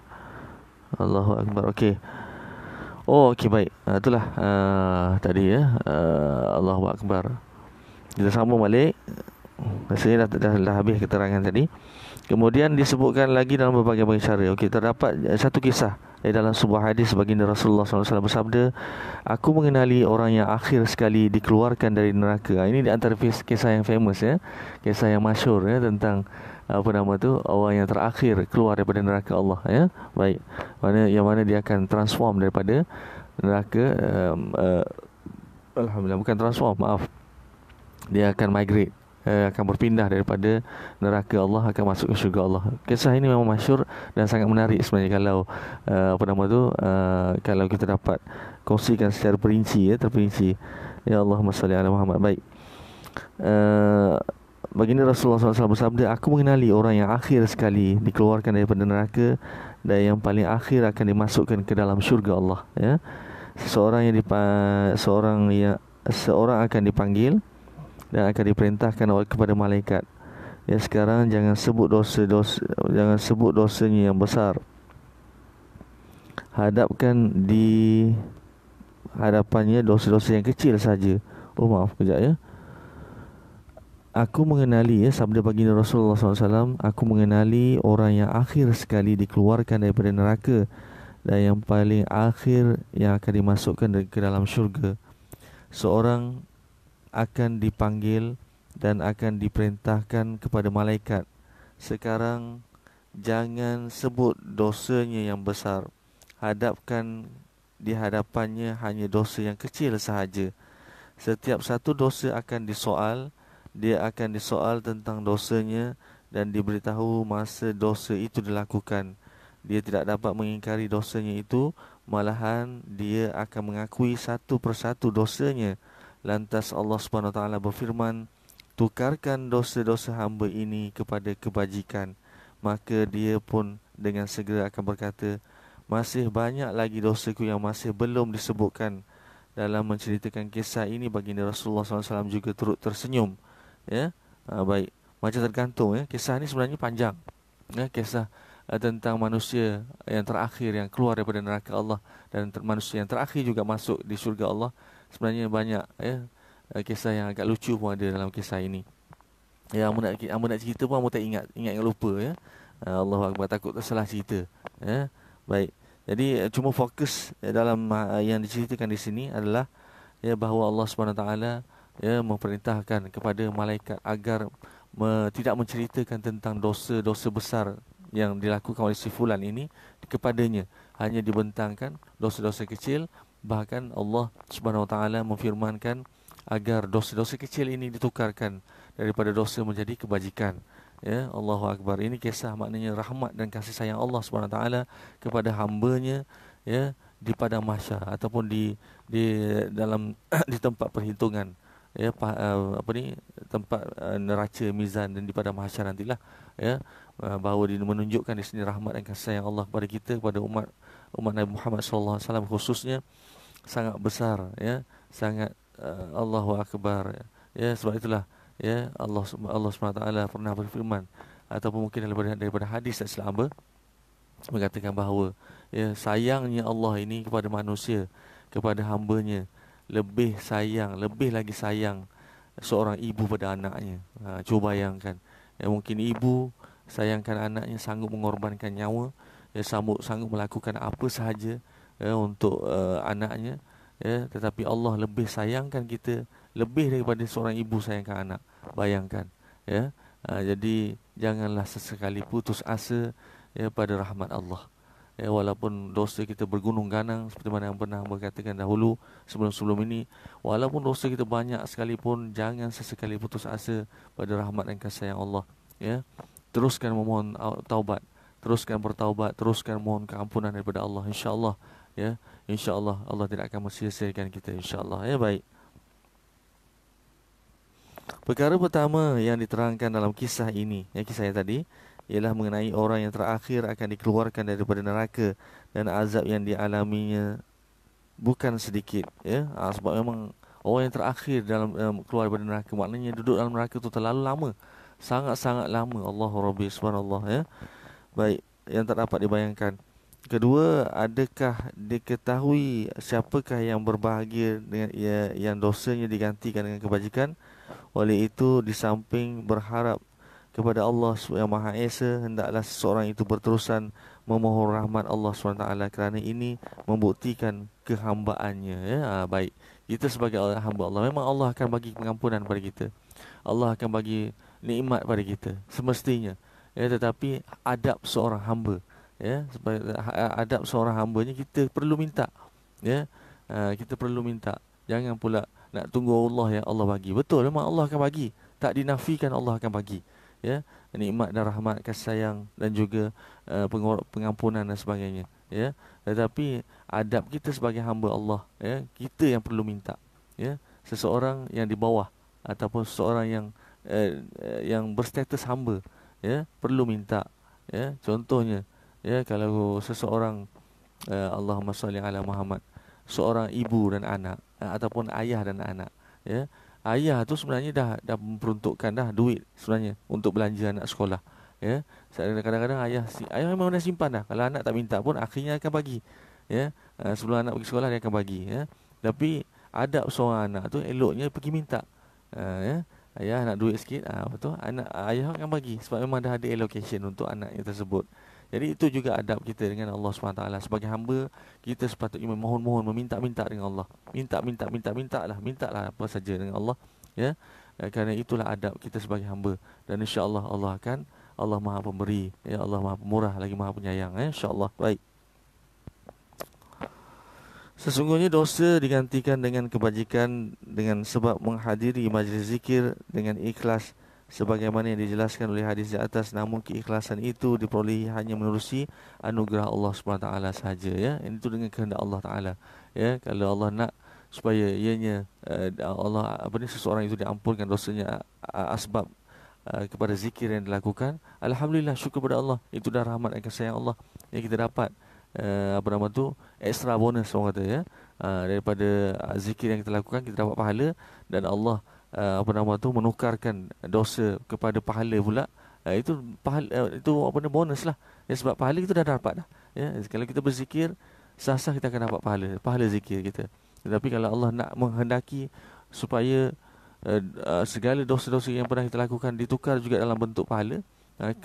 Allahu akbar. Okey. Oh, okey, baik. Itulah tadi ya. Allahu akbar. Kita sambung balik. Rasanya dah habis keterangan tadi. Kemudian disebutkan lagi dalam berbagai-bagai cara. Okey, terdapat satu kisah dalam sebuah hadis baginda Rasulullah SAW bersabda, aku mengenali orang yang akhir sekali dikeluarkan dari neraka. Ini di antara kisah yang famous ya. Kisah yang masyhur ya, tentang apa nama tu, orang yang terakhir keluar daripada neraka Allah ya. Baik. Mana dia akan transform daripada neraka, alhamdulillah, bukan transform, maaf. Dia akan migrate, akan berpindah daripada neraka Allah, akan masuk ke syurga Allah. Kisah ini memang masyhur dan sangat menarik sebenarnya kalau apa nama tu, kalau kita dapat kongsikan secara perinci ya, terperinci. Ya, Allahumma salli ala Muhammad. Baik. Baginda Rasulullah SAW bersabda, aku mengenali orang yang akhir sekali dikeluarkan daripada neraka dan yang paling akhir akan dimasukkan ke dalam syurga Allah ya. Seorang akan dipanggil dan akan diperintahkan kepada malaikat. Ya, sekarang jangan sebut dosanya yang besar. Hadapkan di hadapannya dosa-dosa yang kecil saja. Oh, maaf kejap ya. Aku mengenali ya, sabda baginda Rasulullah SAW, aku mengenali orang yang akhir sekali dikeluarkan daripada neraka dan yang paling akhir yang akan dimasukkan ke dalam syurga. Seorang akan dipanggil dan akan diperintahkan kepada malaikat. Sekarang jangan sebut dosanya yang besar. Hadapkan di hadapannya hanya dosa yang kecil sahaja. Setiap satu dosa akan disoal. Dia akan disoal tentang dosanya dan diberitahu masa dosa itu dilakukan. Dia tidak dapat mengingkari dosanya itu, malahan dia akan mengakui satu persatu dosanya. Lantas Allah Subhanahu Wa Taala berfirman, tukarkan dosa-dosa hamba ini kepada kebajikan. Maka dia pun dengan segera akan berkata, masih banyak lagi dosaku yang masih belum disebutkan. Dalam menceritakan kisah ini, baginda Rasulullah SAW juga turut tersenyum ya. Baik, macam tergantung ya. Kisah ni sebenarnya panjang ya, kisah tentang manusia yang terakhir yang keluar daripada neraka Allah dan manusia yang terakhir juga masuk di syurga Allah. Sebenarnya banyak ya, kisah yang agak lucu pun ada dalam kisah ini. Ya, amu nak cerita pun amu tak ingat yang lupa ya. Allahu akbar, takut tersalah cerita ya. Baik. Jadi cuma fokus dalam yang diceritakan di sini adalah ya, bahawa Allah Subhanahu taala ya memerintahkan kepada malaikat agar tidak menceritakan tentang dosa-dosa besar yang dilakukan oleh si fulan ini kepadanya, hanya dibentangkan dosa-dosa kecil. Bahkan Allah Subhanahu Wa Taala memfirmankan agar dosa-dosa kecil ini ditukarkan daripada dosa menjadi kebajikan. Ya, Allahu Akbar. Ini kisah maknanya rahmat dan kasih sayang Allah Subhanahu Wa Taala kepada hamba-Nya ya, di padang mahsyar ataupun di dalam di tempat perhitungan ya, tempat neraca mizan dan di padang mahsyar nantilah ya, bahawa dia menunjukkan di sini rahmat dan kasih sayang Allah kepada kita, kepada umat Nabi Muhammad sallallahu alaihi wasallam khususnya sangat besar ya, sangat Allahu akbar ya. Sebab itulah ya, Allah SWT pernah berfirman ataupun mungkin daripada hadis tak silap hamba, mengatakan bahawa ya, sayangnya Allah ini kepada manusia, kepada hamba-Nya lebih lagi sayang seorang ibu pada anaknya. Cuba bayangkan ya, mungkin ibu sayangkan anaknya, sanggup mengorbankan nyawa ya, sanggup melakukan apa sahaja ya, untuk anaknya ya, tetapi Allah lebih sayangkan kita lebih daripada seorang ibu sayangkan anak. Bayangkan ya. Jadi janganlah sesekali putus asa ya pada rahmat Allah. Ya, walaupun dosa kita bergunung ganang seperti mana yang pernah berkatakan dahulu sebelum ini, walaupun dosa kita banyak sekalipun, jangan sesekali putus asa pada rahmat dan kasih sayang Allah ya. Teruskan memohon taubat, teruskan bertaubat, teruskan mohon keampunan daripada Allah, insya-Allah ya. Insya-Allah Allah tidak akan mensia-siakan kita, insya-Allah ya. Baik. Perkara pertama yang diterangkan dalam kisah ini, ya, kisah yang tadi, ialah mengenai orang yang terakhir akan dikeluarkan daripada neraka dan azab yang dialaminya bukan sedikit ya. Sebab memang orang yang terakhir dalam keluar daripada neraka, maknanya duduk dalam neraka itu terlalu lama sangat-sangat lama. Allahu Rabbi, subhanallah, ya. Baik, yang tak dapat dibayangkan. Kedua, adakah diketahui siapakah yang berbahagia dengan yang dosanya digantikan dengan kebajikan? Oleh itu, di samping berharap kepada Allah yang Maha Esa, hendaklah seseorang itu berterusan memohon rahmat Allah SWT, kerana ini membuktikan kehambaannya, ya. Baik, kita sebagai hamba Allah, memang Allah akan bagi pengampunan pada kita, Allah akan bagi nikmat pada kita semestinya, ya. Tetapi adab seorang hamba, ya, adab seorang hambanya kita perlu minta, ya. Kita perlu minta. Jangan pula nak tunggu Allah, ya, Allah bagi. Betul, memang Allah akan bagi, tak dinafikan Allah akan bagi, ya, nikmat dan rahmat, kasih sayang dan juga pengampunan dan sebagainya, ya. Tetapi adab kita sebagai hamba Allah, ya, kita yang perlu minta, ya. Seseorang yang di bawah ataupun seseorang yang berstatus hamba, ya, perlu minta, ya. Contohnya, ya, kalau seseorang, Allahumma salli ala Muhammad, seorang ibu dan anak, ataupun ayah dan anak, ya. Ayah tu sebenarnya dah memperuntukkan dah duit sebenarnya untuk belanja anak sekolah, ya. Kadang-kadang ayah memang dah simpan dah. Kalau anak tak minta pun akhirnya akan bagi, ya. Sebelum anak pergi sekolah dia akan bagi, ya. Tapi adab seorang anak tu eloknya pergi minta, ya. Ayah nak duit sikit, betul, ayah akan bagi sebab memang dah ada allocation untuk anak yang tersebut. Jadi itu juga adab kita dengan Allah SWT. Sebagai hamba, kita sepatutnya memohon-mohon, meminta-minta dengan Allah. Mintalah apa saja dengan Allah, ya. Kerana itulah adab kita sebagai hamba. Dan insya-Allah Allah Maha Pemberi, ya, Allah Maha Pemurah lagi Maha Penyayang, ya, insya-Allah. Baik. Sesungguhnya dosa digantikan dengan kebajikan dengan sebab menghadiri majlis zikir dengan ikhlas, sebagaimana yang dijelaskan oleh hadis di atas. Namun keikhlasan itu diperolehi hanya menerusi anugerah Allah SWT sahaja, ya. Ini tu dengan kehendak Allah Taala, ya. Kalau Allah nak supaya ianya seseorang itu diampunkan dosanya asbab kepada zikir yang dilakukan, alhamdulillah, syukur kepada Allah. Itu dah rahmat dan kasih sayang Allah yang kita dapat, extra bonus orang kata, ya. Daripada zikir yang kita lakukan, kita dapat pahala, dan Allah menukarkan dosa kepada pahala pula. Itu pahala, itu bonus lah, ya. Sebab pahala kita dah dapat dah, ya. Kalau kita berzikir sah-sah, kita akan dapat pahala zikir kita. Tetapi kalau Allah nak menghendaki supaya segala dosa-dosa yang pernah kita lakukan ditukar juga dalam bentuk pahala,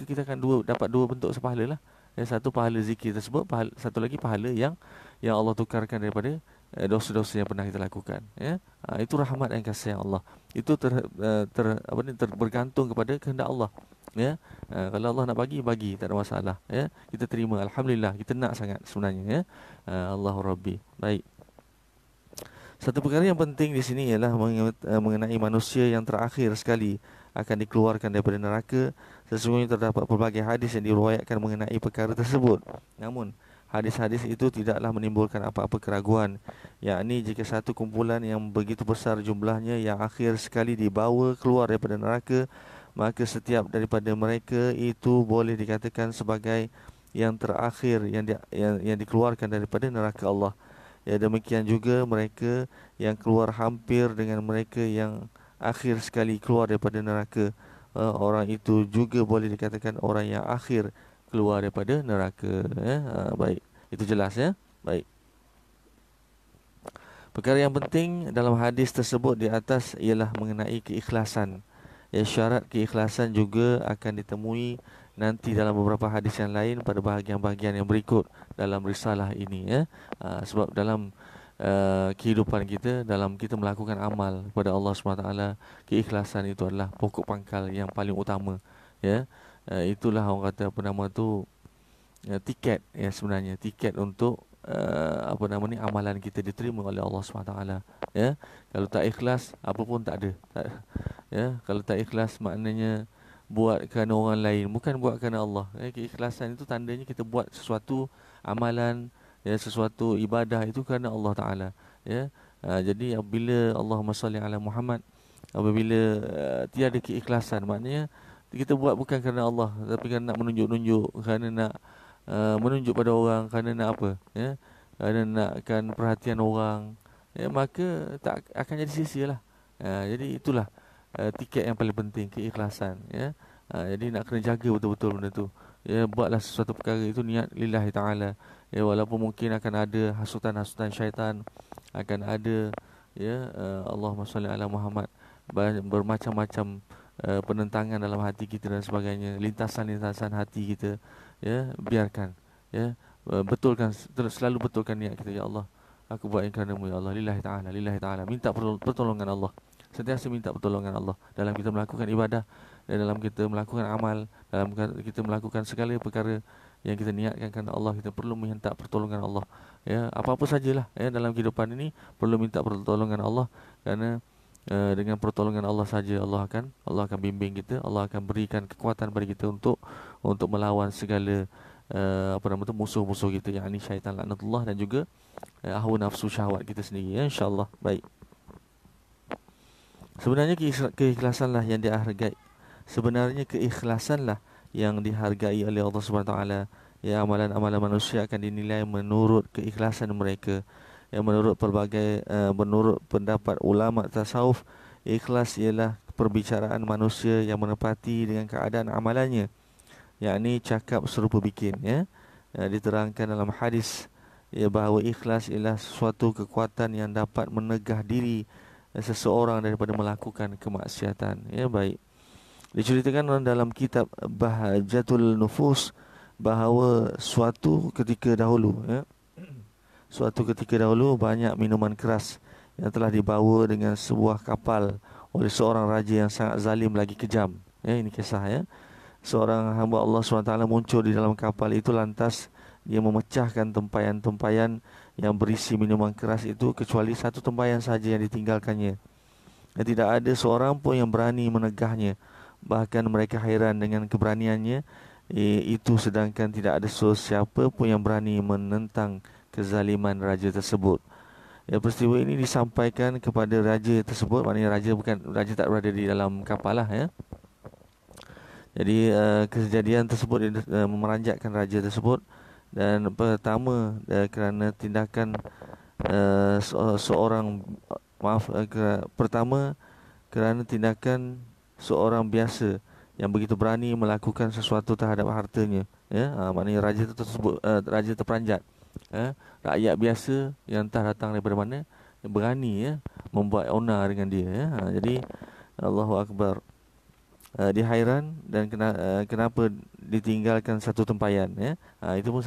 kita akan dapat dua bentuk sepahala lah, ya. Satu pahala zikir tersebut, satu lagi pahala yang Allah tukarkan daripada dosa-dosa yang pernah kita lakukan, ya. Itu rahmat dan kasih Allah. Itu bergantung kepada kehendak Allah, ya. Kalau Allah nak bagi, tak ada masalah, ya. Kita terima, alhamdulillah, kita nak sangat sebenarnya, ya. Allahu Rabbi. Baik. Satu perkara yang penting di sini ialah mengenai manusia yang terakhir sekali akan dikeluarkan daripada neraka. Sesungguhnya terdapat pelbagai hadis yang diriwayatkan mengenai perkara tersebut. Namun hadis-hadis itu tidaklah menimbulkan apa-apa keraguan, yakni jika satu kumpulan yang begitu besar jumlahnya yang akhir sekali dibawa keluar daripada neraka, maka setiap daripada mereka itu boleh dikatakan sebagai yang terakhir yang dikeluarkan daripada neraka Allah. Ya, demikian juga mereka yang keluar hampir dengan mereka yang akhir sekali keluar daripada neraka. Orang itu juga boleh dikatakan orang yang akhir keluar daripada neraka, ya. Baik, itu jelas, ya. Baik. Perkara yang penting dalam hadis tersebut di atas ialah mengenai keikhlasan. Ya, syarat keikhlasan juga akan ditemui nanti dalam beberapa hadis yang lain pada bahagian-bahagian yang berikut dalam risalah ini, ya. Sebab dalam kehidupan kita, dalam kita melakukan amal kepada Allah SWT, keikhlasan itu adalah pokok pangkal yang paling utama, ya. Itulah orang kata tiket, ya, sebenarnya tiket untuk amalan kita diterima oleh Allah SWT, ya. Kalau tak ikhlas, apa pun tak ada, ya. Kalau tak ikhlas maknanya buat kerana orang lain, bukan buat kerana Allah, ya. Keikhlasan itu tandanya kita buat sesuatu amalan, ya, sesuatu ibadah itu kerana Allah Ta'ala, ya. Jadi apabila Allahumma salli ala Muhammad, apabila tiada keikhlasan, maknanya kita buat bukan kerana Allah, tapi kerana nak menunjuk-nunjuk, kerana nak menunjuk pada orang, kerana nak apa, ya, kerana nakkan perhatian orang, ya, maka tak akan jadi sia-sia lah. Jadi itulah tiket yang paling penting, keikhlasan, ya. Jadi nak kena jaga betul-betul benda tu. Ya, buatlah sesuatu perkara itu niat lillahi taala. Ya, walaupun mungkin akan ada hasutan-hasutan syaitan, akan ada, ya, Allahumma salli ala Muhammad, bermacam-macam penentangan dalam hati kita dan sebagainya, lintasan-lintasan hati kita, ya, biarkan, ya. Betulkan, selalu betulkan niat kita. Ya Allah, aku buat yang kerana-Mu, ya Allah, lillahi taala, lillahi taala. Minta pertolongan Allah. Sentiasa minta pertolongan Allah dalam kita melakukan ibadah, dan dalam kita melakukan amal, dalam kita melakukan segala perkara yang kita niatkan kerana Allah. Kita perlu minta pertolongan Allah, ya. Apa-apa sajalah, ya, dalam kehidupan ini perlu minta pertolongan Allah, kerana dengan pertolongan Allah saja Allah akan bimbing kita, Allah akan berikan kekuatan bagi kita untuk melawan segala musuh-musuh kita, yakni syaitan laknatullah, dan juga hawa nafsu syahwat kita sendiri, ya, insyaallah. Baik. Sebenarnya keikhlasanlah yang dihargai. Sebenarnya keikhlasanlah yang dihargai oleh Allah Subhanahu Wa Taala. Ya, amalan-amalan manusia akan dinilai menurut keikhlasan mereka. Ya, menurut menurut pendapat ulama tasawuf, ikhlas ialah perbicaraan manusia yang menepati dengan keadaan amalannya, yakni cakap serupa bikin, ya. Diterangkan dalam hadis, ya, bahawa ikhlas ialah suatu kekuatan yang dapat menegah diri seseorang daripada melakukan kemaksiatan. Ya, baik. Diceritakan dalam kitab Bahjatul Nufus bahawa suatu ketika dahulu, ya, banyak minuman keras yang telah dibawa dengan sebuah kapal oleh seorang raja yang sangat zalim lagi kejam. Ya, ini kisah, ya. Seorang hamba Allah SWT muncul di dalam kapal itu, lantas dia memecahkan tempayan-tempayan yang berisi minuman keras itu, kecuali satu tempayan saja yang ditinggalkannya. Dan tidak ada seorang pun yang berani menegahnya. Bahkan mereka hairan dengan keberaniannya itu, sedangkan tidak ada sesiapa pun yang berani menentang kezaliman raja tersebut. Ya, peristiwa ini disampaikan kepada raja tersebut, maknanya raja tak berada di dalam kapal lah, ya. Jadi kejadian tersebut memeranjatkan raja tersebut. Dan pertama, kerana tindakan kerana tindakan seorang biasa yang begitu berani melakukan sesuatu terhadap hartanya, ya. Maknanya raja terperanjat, ya. Rakyat biasa yang entah datang daripada mana berani, ya, membuat onar dengan dia, ya. Jadi Allahu Akbar. Dia hairan dan kenapa ditinggalkan satu tempayan, ya. Itu pun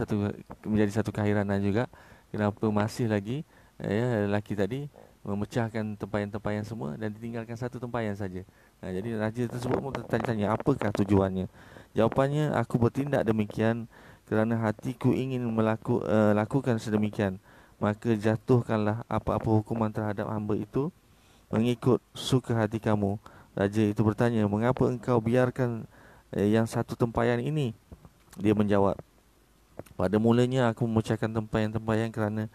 menjadi satu keheranan juga, kenapa masih lagi, ya, lelaki tadi memecahkan tempayan-tempayan semua dan ditinggalkan satu tempayan saja. Jadi raja tersebut pun bertanya-tanya, apakah tujuannya? Jawapannya, aku bertindak demikian kerana hatiku ingin lakukan sedemikian. Maka jatuhkanlah apa-apa hukuman terhadap hamba itu mengikut suka hati kamu. Raja itu bertanya, mengapa engkau biarkan yang satu tempayan ini? Dia menjawab, pada mulanya aku memecahkan tempayan-tempayan kerana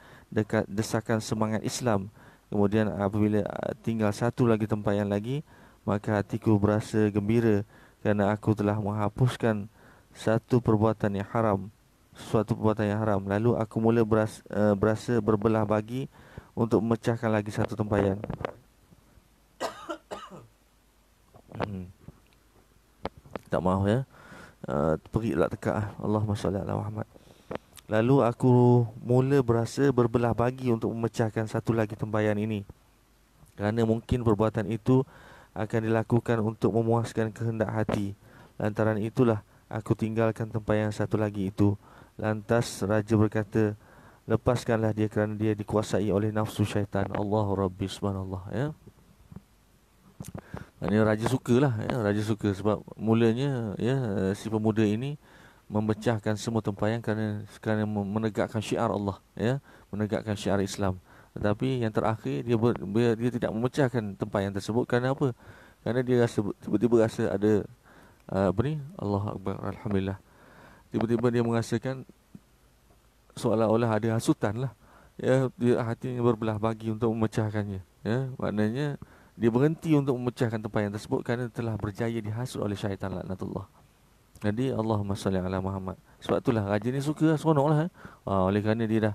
desakan semangat Islam. Kemudian apabila tinggal satu lagi tempayan lagi, maka hatiku berasa gembira kerana aku telah menghapuskan suatu perbuatan yang haram. Lalu aku mula berasa berbelah bagi untuk memecahkan lagi satu tempayan. Tak maaf, ya. Pergi pula tekak. Allahumma salli ala Muhammad. Lalu aku mula berasa berbelah bagi untuk memecahkan satu lagi tempayan ini, kerana mungkin perbuatan itu akan dilakukan untuk memuaskan kehendak hati. Lantaran itulah aku tinggalkan tempayan satu lagi itu. Lantas raja berkata, lepaskanlah dia kerana dia dikuasai oleh nafsu syaitan. Allahu Rabbi, subhanallah, ya. Ini raja sukalah, ya. Raja suka sebab mulanya, ya, si pemuda ini memecahkan semua tempayan kerana menegakkan syiar Allah, ya, menegakkan syiar Islam. Tetapi yang terakhir dia tidak memecahkan tempayan tersebut kerana apa? Kerana dia tiba-tiba rasa ada Allahu Akbar, alhamdulillah. Tiba-tiba dia merasakan seolah-olah ada hasutan lah, ya. Dia hatinya berbelah bagi untuk memecahkannya, ya. Maknanya dia berhenti untuk memecahkan tempayan tersebut kerana telah berjaya dihasut oleh syaitan laknatullah. Jadi Allahumma salli ala Muhammad. Sebab itulah raja ni suka, seronoklah, oleh kerana dia dah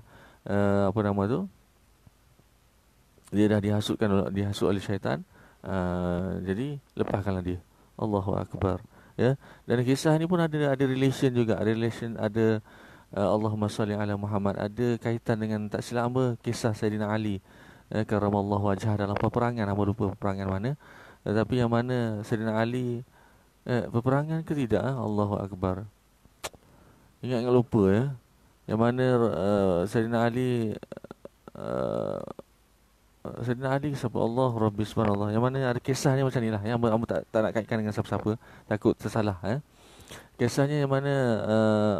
dia dah dihasut oleh syaitan. Jadi lepaskanlah dia. Allahu akbar. Ya. Dan kisah ni pun ada relation juga, relation ada Allahumma salli ala Muhammad, ada kaitan dengan tak silap hamba kisah Saidina Ali karamallahu wajhah dalam peperangan, hamba lupa peperangan mana. Tetapi yang mana Saidina Ali peperangan ke tidak, Allahu akbar. Ingat lupa ya. Yang mana Saidina Ali uh, Sayyidina Ali siapa Allah Rabbi subhanallah, yang mana ada kisahnya macam ni lah, yang hamba tak nak kaitkan dengan siapa-siapa, takut tersalah. Kisahnya yang mana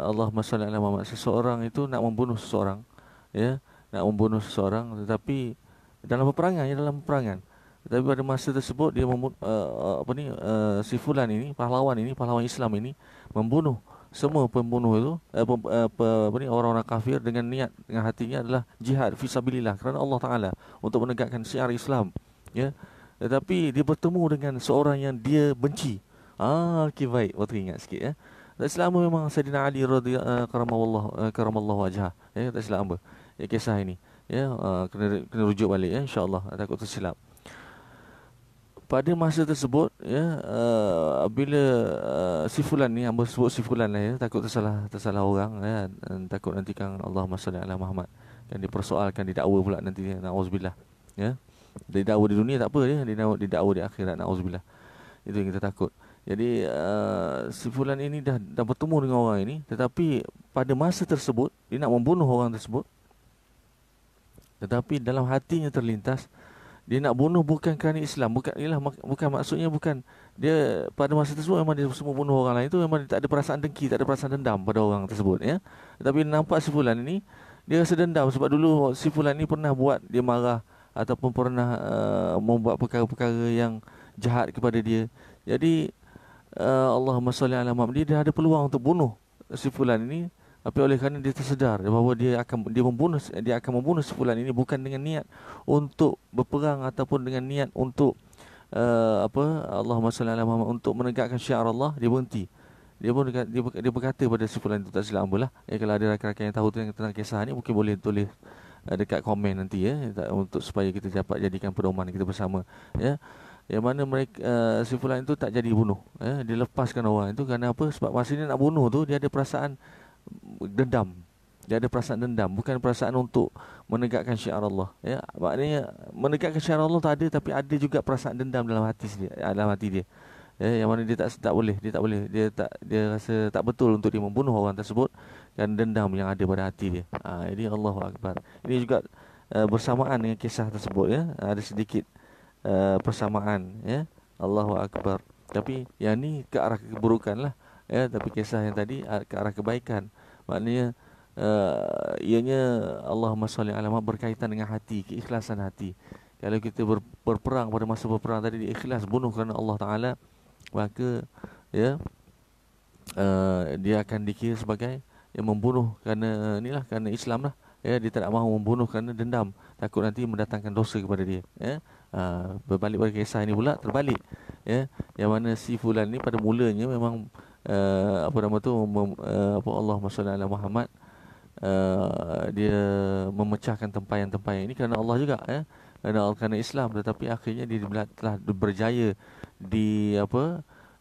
Allahumma salli ala Muhammad, seseorang itu nak membunuh seseorang, ya, nak membunuh seseorang, tetapi dalam peperangan, tetapi pada masa tersebut dia si fulan ini, pahlawan Islam ini membunuh semua pembunuh itu orang-orang kafir dengan niat, dengan hatinya adalah jihad fisabilillah kerana Allah Taala, untuk menegakkan syiar Islam, ya. Tetapi dia bertemu dengan seorang yang dia benci. Okey, baik, waktu ingat sikit ya. Tak selama memang Saidina Ali karamallahu wajhah, ya, tak silap hamba. Ya, kisah ini ya, kena rujuk balik ya, insya-Allah, takut tersilap. Pada masa tersebut ya, bila si fulan ni, hamba sebut si fulan lah ya, takut tersalah orang ya, dan takut nanti kan Allahumma salli ala Muhammad kan dipersoalkan, didakwa pula nanti, naudzubillah ya. Didakwa di dunia tak apa ya, didakwa di akhirat, naudzubillah. Itu yang kita takut. Jadi si fulan ini dah bertemu dengan orang ini, tetapi pada masa tersebut dia nak membunuh orang tersebut, tetapi dalam hatinya terlintas dia nak bunuh bukan kerana Islam, bukan maksudnya, bukan dia pada masa tersebut memang dia semua bunuh orang lain itu, memang dia tak ada perasaan dengki, tak ada perasaan dendam pada orang tersebut ya. Tetapi nampak si fulan ini dia rasa dendam sebab dulu si fulan ini pernah buat dia marah, ataupun pernah membuat perkara-perkara yang jahat kepada dia. Jadi Allahumma salli ala Muhammad, dia ada peluang untuk bunuh si fulan ini, tapi oleh kerana dia tersedar bahawa dia akan membunuh si fulan ini bukan dengan niat untuk berperang, ataupun dengan niat untuk Allahumma salli ala Muhammad, untuk menegakkan syiar Allah, dia berhenti. Dia berkata pada si fulan itu, tak silap hamba lah ya, kalau ada rakan-rakan yang tahu tentang kisah ni, mungkin boleh tulis dekat komen nanti ya, untuk supaya kita dapat jadikan pedoman kita bersama ya. Yang mana mereka si fulan itu tak jadi bunuh ya, dia lepaskan orang itu kerana apa? Sebab masa dia nak bunuh tu dia ada perasaan dendam. Dia ada perasaan dendam, bukan perasaan untuk menegakkan syiar Allah ya. Maknanya menegakkan syiar Allah tak ada, tapi ada juga perasaan dendam dalam hati dia ya, yang mana dia tak boleh dia rasa tak betul untuk dia membunuh orang tersebut dan dendam yang ada pada hati dia. Jadi Allahu akbar. Ini juga bersamaan dengan kisah tersebut ya, ada sedikit persamaan ya. Allahu akbar. Tapi yang ni ke arah keburukan lah ya, tapi kisah yang tadi ke arah kebaikan. Maknanya ianya Allahumma shalli ala Muhammad berkaitan dengan hati, keikhlasan hati. Kalau kita berperang, pada masa berperang tadi ikhlas bunuh kerana Allah Taala, maka ya dia akan dikira sebagai yang membunuh kerana inilah, kerana Islam lah ya. Dia tak mahu membunuh kerana dendam, takut nanti mendatangkan dosa kepada dia ya. Berbalik pada kisah ini pula terbalik ya, yang mana si fulan ni pada mulanya memang Allahumma shalli ala Muhammad, dia memecahkan tempayan-tempayan ini kerana Allah juga ya, kerana Islam, tetapi akhirnya dia telah berjaya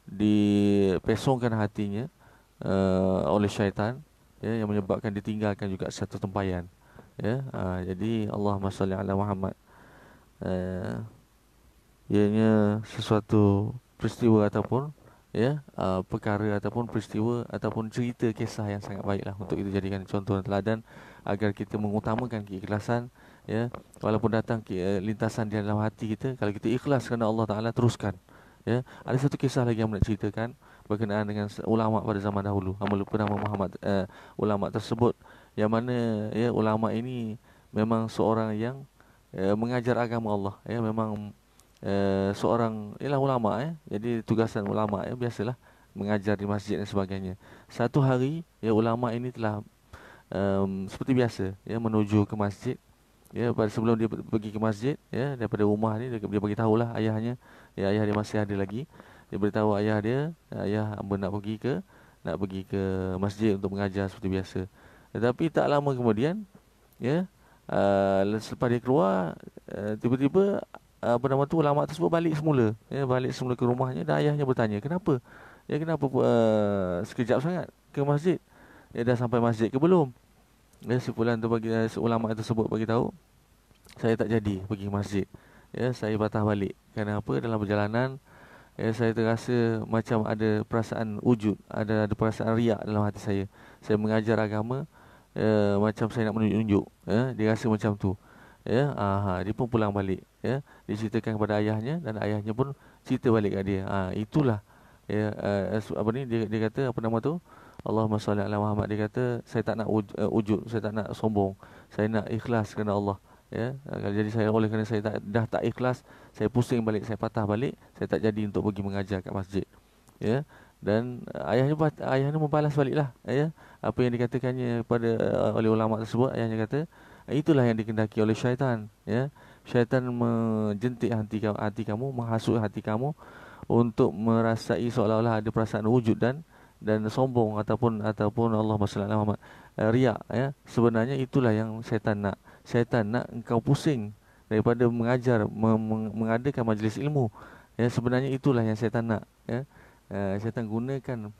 dipesongkan hatinya oleh syaitan ya, yang menyebabkan ditinggalkan juga satu tempayan ya. Jadi Allahumma shalli ala Muhammad ianya sesuatu peristiwa ataupun ya perkara ataupun peristiwa ataupun cerita kisah yang sangat baiklah untuk kita jadikan contoh dan teladan, agar kita mengutamakan keikhlasan ya. Walaupun datang lintasan di dalam hati kita, kalau kita ikhlas kerana Allah Taala, teruskan ya. Ada satu kisah lagi yang nak ceritakan berkenaan dengan ulama pada zaman dahulu. Hamba lupa nama Muhammad ulama tersebut, yang mana ya ulama ini memang seorang yang mengajar agama Allah ya, memang seorang ialah ulama ya. Jadi tugasan ulama ya biasalah mengajar di masjid dan sebagainya. Satu hari ya ulama ini telah seperti biasa ya menuju ke masjid ya. Pada sebelum dia pergi ke masjid ya, daripada rumah ni dia bagi tahulah ayahnya ya, ayah dia masih ada lagi. Dia beritahu ayah dia, ayah hamba nak pergi ke masjid untuk mengajar seperti biasa. Tetapi tak lama kemudian ya, selepas dia keluar, tiba-tiba ulama tersebut balik semula, balik semula ke rumahnya, dan ayahnya bertanya, kenapa? Kenapa sekejap sangat ke masjid? Dah sampai masjid ke belum? Si fulan tu ulama tersebut bagi tahu, saya tak jadi pergi masjid. Saya patah balik. Kenapa? Dalam perjalanan, saya terasa macam ada perasaan wujud, ada perasaan riak dalam hati saya. Saya mengajar agama, macam saya nak menunjuk-nunjuk. Dia rasa macam tu. Dia pun pulang balik. Dia ceritakan kepada ayahnya, dan ayahnya pun cerita balik kat dia. Itulah. Dia kata apa nama tu? Allahumma salli ala Muhammad. Dia kata, saya tak nak wujud, saya tak nak sombong, saya nak ikhlas kerana Allah. Jadi saya, oleh kerana saya dah tak ikhlas, saya pusing balik, saya patah balik, saya tak jadi untuk pergi mengajar kat masjid. Dan ayahnya membalas baliklah, apa yang dikatakannya pada oleh ulama tersebut. Ayahnya kata, itulah yang dikehendaki oleh syaitan. Syaitan menjentik hati kamu, menghasut hati kamu untuk merasai seolah-olah ada perasaan wujud dan sombong, ataupun Allahumma salli ala Muhammad, riak. Sebenarnya itulah yang syaitan nak. Syaitan nak engkau pusing daripada mengajar, mengadakan majlis ilmu. Sebenarnya itulah yang syaitan nak. Syaitan gunakan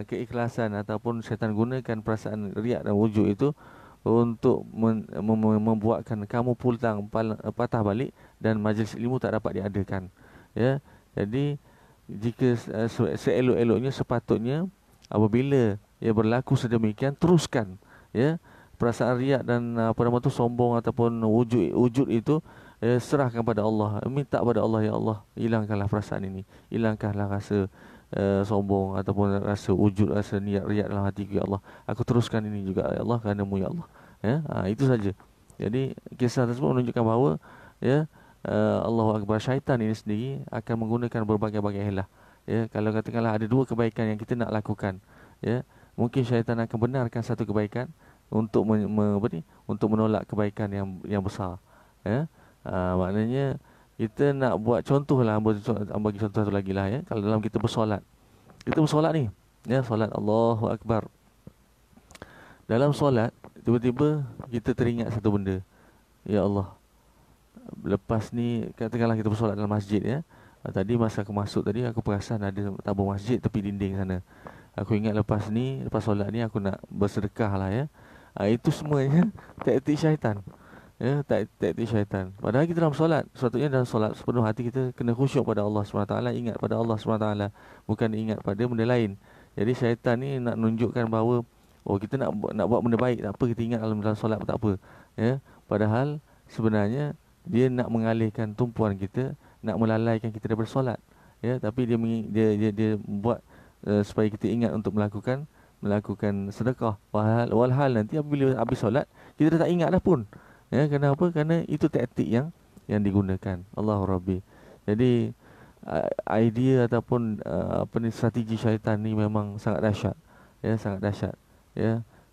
keikhlasan, ataupun syaitan gunakan perasaan riak dan wujud itu untuk membuatkan kamu patah balik, dan majlis ilmu tak dapat diadakan. Jadi jika seelok-eloknya, sepatutnya apabila berlaku sedemikian, teruskan perasaan riak dan sombong ataupun wujud itu, serahkan pada Allah, minta pada Allah, ya Allah, hilangkanlah perasaan ini, hilangkanlah rasa sombong ataupun rasa wujud, rasa niat riak dalam hatiku, ya Allah, aku teruskan ini juga, ya Allah, kerana-Mu, ya Allah. Itu saja. Jadi kisah tersebut menunjukkan bahawa Allahu Akbar, syaitan ini sendiri akan menggunakan berbagai-bagai hilah. Kalau katakanlah ada dua kebaikan yang kita nak lakukan, mungkin syaitan akan benarkan satu kebaikan untuk untuk menolak kebaikan yang besar. Maknanya kita nak buat contoh lah, bagi contoh satu lagi lah. Kalau dalam kita bersolat ni, solat Allahu Akbar. Dalam solat, tiba-tiba kita teringat satu benda. Ya Allah, lepas ni katakanlah kita bersolat dalam masjid, tadi masa aku masuk tadi, aku perasan ada tabung masjid tepi dinding sana. Aku ingat lepas solat ni aku nak bersedekah lah. Itu semuanya taktik syaitan. Taktik syaitan. Padahal kita dalam solat, sepatutnya dalam solat sepenuh hati kita kena khusyuk pada Allah SWT, ingat pada Allah SWT, bukan ingat pada benda lain. Jadi syaitan ni nak menunjukkan bahawa kita nak buat benda baik, tak apa, kita ingat dalam solat pun tak apa. Padahal sebenarnya dia nak mengalihkan tumpuan kita, nak melalaikan kita daripada solat. Tapi dia buat supaya kita ingat untuk melakukan sedekah. Walhal nanti apabila habis solat, kita dah tak ingat dah pun. Kenapa? Kerana itu taktik yang digunakan. Allahu Rabbi. Jadi idea ataupun strategi syaitan ni memang sangat dahsyat. Sangat dahsyat.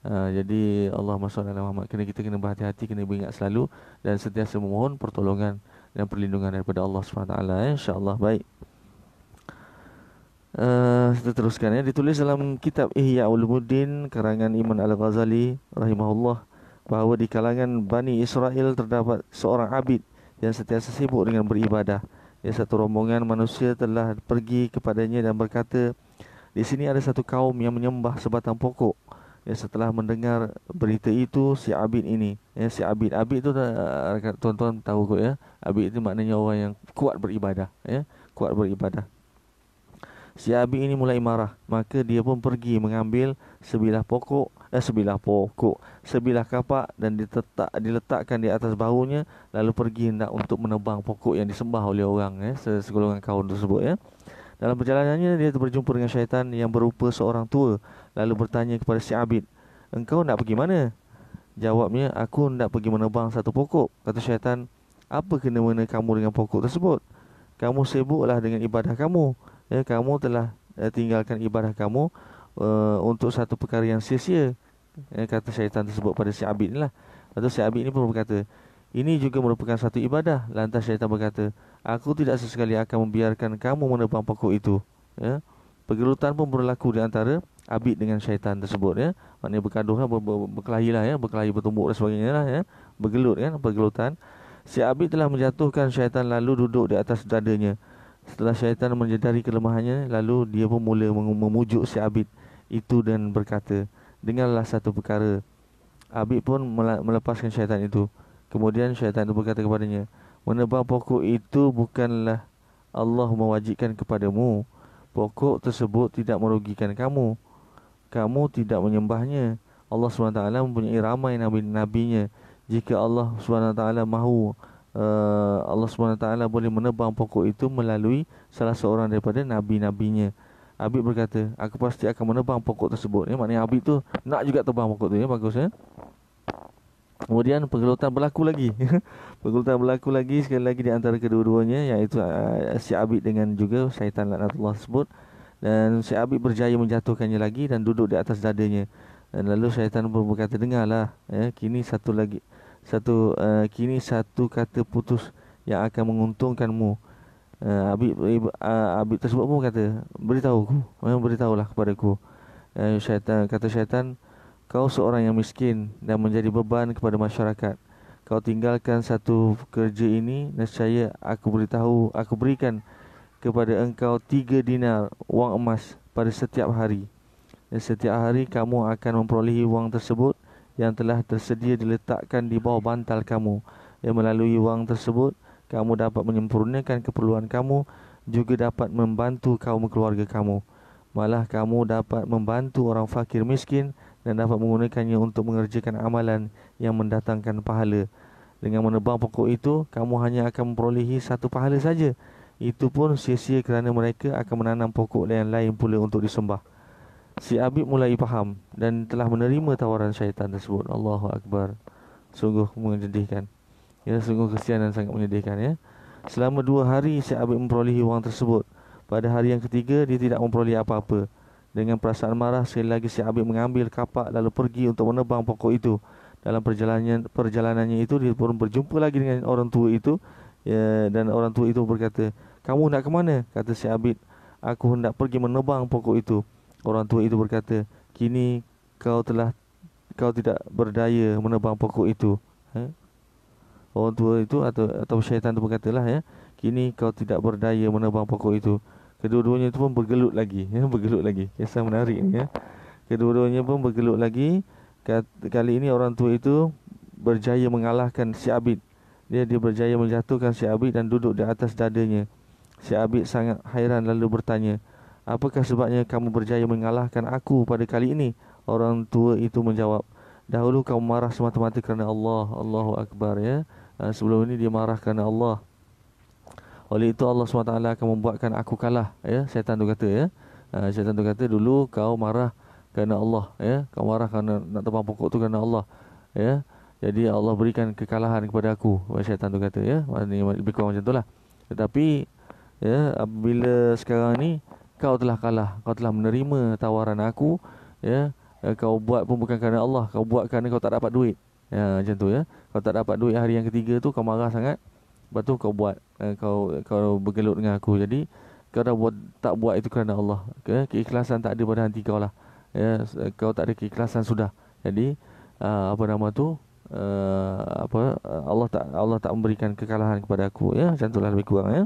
Jadi Allahumma shalli ala Muhammad, kita kena berhati-hati, kena beringat selalu, dan sentiasa memohon pertolongan dan perlindungan daripada Allah SWT, insya-Allah. Baik. Kita teruskan. Ditulis dalam kitab Ihya Ulumuddin karangan Imam Al-Ghazali rahimahullah, bahawa di kalangan Bani Israel terdapat seorang abid yang sentiasa sibuk dengan beribadah. Satu rombongan manusia telah pergi kepadanya dan berkata, di sini ada satu kaum yang menyembah sebatang pokok. Setelah mendengar berita itu, si abid ini, si abid itu tuan-tuan tahu kot, abid itu maknanya orang yang kuat beribadah, kuat beribadah. Si abid ini mulai marah, maka dia pun pergi mengambil sebilah kapak dan diletakkan di atas bahunya, lalu pergi hendak untuk menebang pokok yang disembah oleh orang, segolongan kaum tersebut. Dalam perjalanannya, dia berjumpa dengan syaitan yang berupa seorang tua, lalu bertanya kepada si abid, engkau nak pergi mana? Jawabnya, aku hendak pergi menebang satu pokok. Kata syaitan, apa kena-mena kamu dengan pokok tersebut? Kamu sibuklah dengan ibadah kamu. Kamu telah tinggalkan ibadah kamu untuk satu perkara yang sia-sia. Kata syaitan tersebut pada si abid ni lah. Lepas tu si abid ni pun berkata, ini juga merupakan satu ibadah. Lantas syaitan berkata, aku tidak sesekali akan membiarkan kamu menebang pokok itu. Pergelutan pun berlaku di antara abid dengan syaitan tersebut. Maknanya bergaduh lah, berkelahi lah, berkelahi bertumbuk dan sebagainya lah, bergelut kan, pergelutan. Si Abid telah menjatuhkan syaitan lalu duduk di atas dadanya. Setelah syaitan menyedari kelemahannya, lalu dia pun mula memujuk si Abid itu dan berkata, dengarlah satu perkara. Abid pun melepaskan syaitan itu. Kemudian syaitan itu berkata kepadanya, menebang pokok itu bukanlah Allah mewajibkan kepadamu. Pokok tersebut tidak merugikan kamu. Kamu tidak menyembahnya. Allah SWT mempunyai ramai nabi-nabinya. Jika Allah SWT mahu, Allah SWT boleh menebang pokok itu melalui salah seorang daripada nabi-nabinya. Abid berkata, aku pasti akan menebang pokok tersebut. Maknanya Abid tu nak juga tebang pokok tu. Bagus ya. Kemudian pergelutan berlaku lagi. Pergelutan berlaku lagi sekali lagi di antara kedua-duanya, iaitu si Abid dengan juga syaitan laknatullah tersebut. Dan si Abid berjaya menjatuhkannya lagi dan duduk di atas dadanya. Dan lalu syaitan pun berkata, dengarlah, kini satu kata putus yang akan menguntungkanmu. Abid tersebut pun kata, beritahulah kepadaku. Kata syaitan, kau seorang yang miskin dan menjadi beban kepada masyarakat. Kau tinggalkan satu kerja ini, nescaya aku berikan kepada engkau 3 dinar wang emas pada setiap hari. Dan setiap hari kamu akan memperolehi wang tersebut yang telah tersedia diletakkan di bawah bantal kamu. Yang melalui wang tersebut, kamu dapat menyempurnakan keperluan kamu, juga dapat membantu kaum keluarga kamu. Malah kamu dapat membantu orang fakir miskin dan dapat menggunakannya untuk mengerjakan amalan yang mendatangkan pahala. Dengan menebang pokok itu, kamu hanya akan memperolehi 1 pahala saja. Itu pun sia-sia kerana mereka akan menanam pokok yang lain pula untuk disembah. Si Abid mulai faham dan telah menerima tawaran syaitan tersebut. Allahu Akbar. Sungguh menyedihkan. Ya, sungguh kesian dan sangat menyedihkan ya. Selama 2 hari si Abid memperolehi wang tersebut. Pada hari yang ketiga, dia tidak memperoleh apa-apa. Dengan perasaan marah, sekali lagi si Abid mengambil kapak lalu pergi untuk menebang pokok itu. Dalam perjalanannya itu, dia pun berjumpa lagi dengan orang tua itu, ya, dan orang tua itu berkata, kamu nak ke mana? Kata si Abid, aku hendak pergi menebang pokok itu. Orang tua itu berkata, kini kau tidak berdaya menebang pokok itu. Orang tua itu atau syaitan itu berkatalah, kini kau tidak berdaya menebang pokok itu. Kedua-duanya itu pun bergelut lagi, bergelut lagi. Kisah menarik ni ya. Kedua-duanya pun bergelut lagi. Kali ini orang tua itu berjaya mengalahkan si Abid. Dia berjaya menjatuhkan si Abid dan duduk di atas dadanya. Si Abid sangat hairan lalu bertanya, apakah sebabnya kamu berjaya mengalahkan aku pada kali ini? Orang tua itu menjawab, dahulu kamu marah semata-mata kerana Allah. Allahu Akbar ya. Sebelum ini dia marah kerana Allah. Oleh itu Allah SWT akan membuatkan aku kalah ya. Syaitan tu kata ya. Syaitan tu kata, dulu kau marah kerana Allah ya. Kau marah kerana nak tebang pokok tu kerana Allah ya. Jadi Allah berikan kekalahan kepada aku. Syaitan tu kata ya. Maknanya lebih kurang macam itulah. Tetapi ya, apabila sekarang ni kau telah kalah, kau telah menerima tawaran aku ya. Kau buat pun bukan kerana Allah, kau buat kerana kau tak dapat duit. Ya, macam tu ya. Kau tak dapat duit hari yang ketiga tu, kau marah sangat. Lepas tu kau buat, kau bergelut dengan aku. Jadi kau dah tak buat itu kerana Allah. Keikhlasan tak ada pada hati kau lah. Ya, kau tak ada keikhlasan sudah. Jadi apa nama tu? Allah tak memberikan kekalahan kepada aku ya. Macam itulah lebih kurang ya.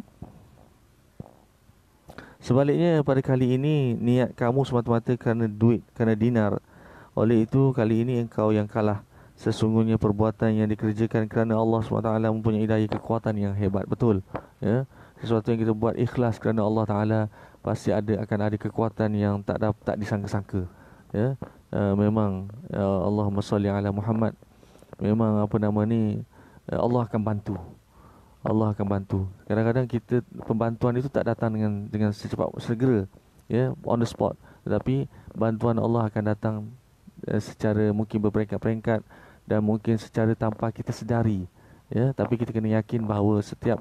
Sebaliknya pada kali ini niat kamu semata-mata kerana duit, kerana dinar. Oleh itu kali ini engkau yang kalah. Sesungguhnya perbuatan yang dikerjakan kerana Allah SWT mempunyai daya kekuatan yang hebat. Betul ya? Sesuatu yang kita buat ikhlas kerana Allah Ta'ala, pasti akan ada kekuatan yang tak disangka-sangka ya. Memang Allahumma salli ala Muhammad. Memang Allah akan bantu. Allah akan bantu. Kadang-kadang kita pembantuan itu tak datang dengan secepat segera ya, on the spot. Tetapi bantuan Allah akan datang secara mungkin berperingkat-peringkat dan mungkin secara tanpa kita sedari ya. Tapi kita kena yakin bahawa setiap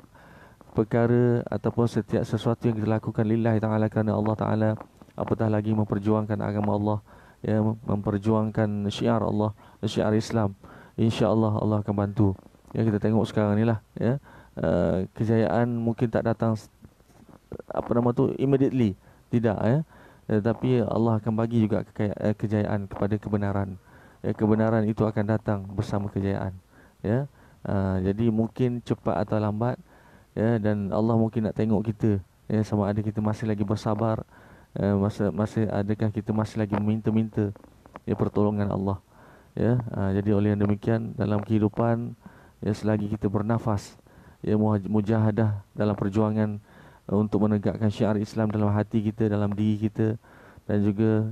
perkara ataupun setiap sesuatu yang kita lakukan lillahi ta'ala, kerana Allah Ta'ala, apatah lagi memperjuangkan agama Allah ya, memperjuangkan syiar Allah, syiar Islam, insya-Allah Allah akan bantu ya. Kita tengok sekarang ni lah ya. Kejayaan mungkin tak datang immediately, tidak ya. Tetapi Allah akan bagi juga kejayaan kepada kebenaran ya. Kebenaran itu akan datang bersama kejayaan ya. Jadi mungkin cepat atau lambat, ya, dan Allah mungkin nak tengok kita, ya, sama ada kita masih lagi bersabar, masih adakah kita masih lagi meminta-minta, ya, pertolongan Allah, ya. Jadi oleh yang demikian dalam kehidupan, ya, selagi kita bernafas, ya, mujahadah dalam perjuangan untuk menegakkan syiar Islam dalam hati kita, dalam diri kita, dan juga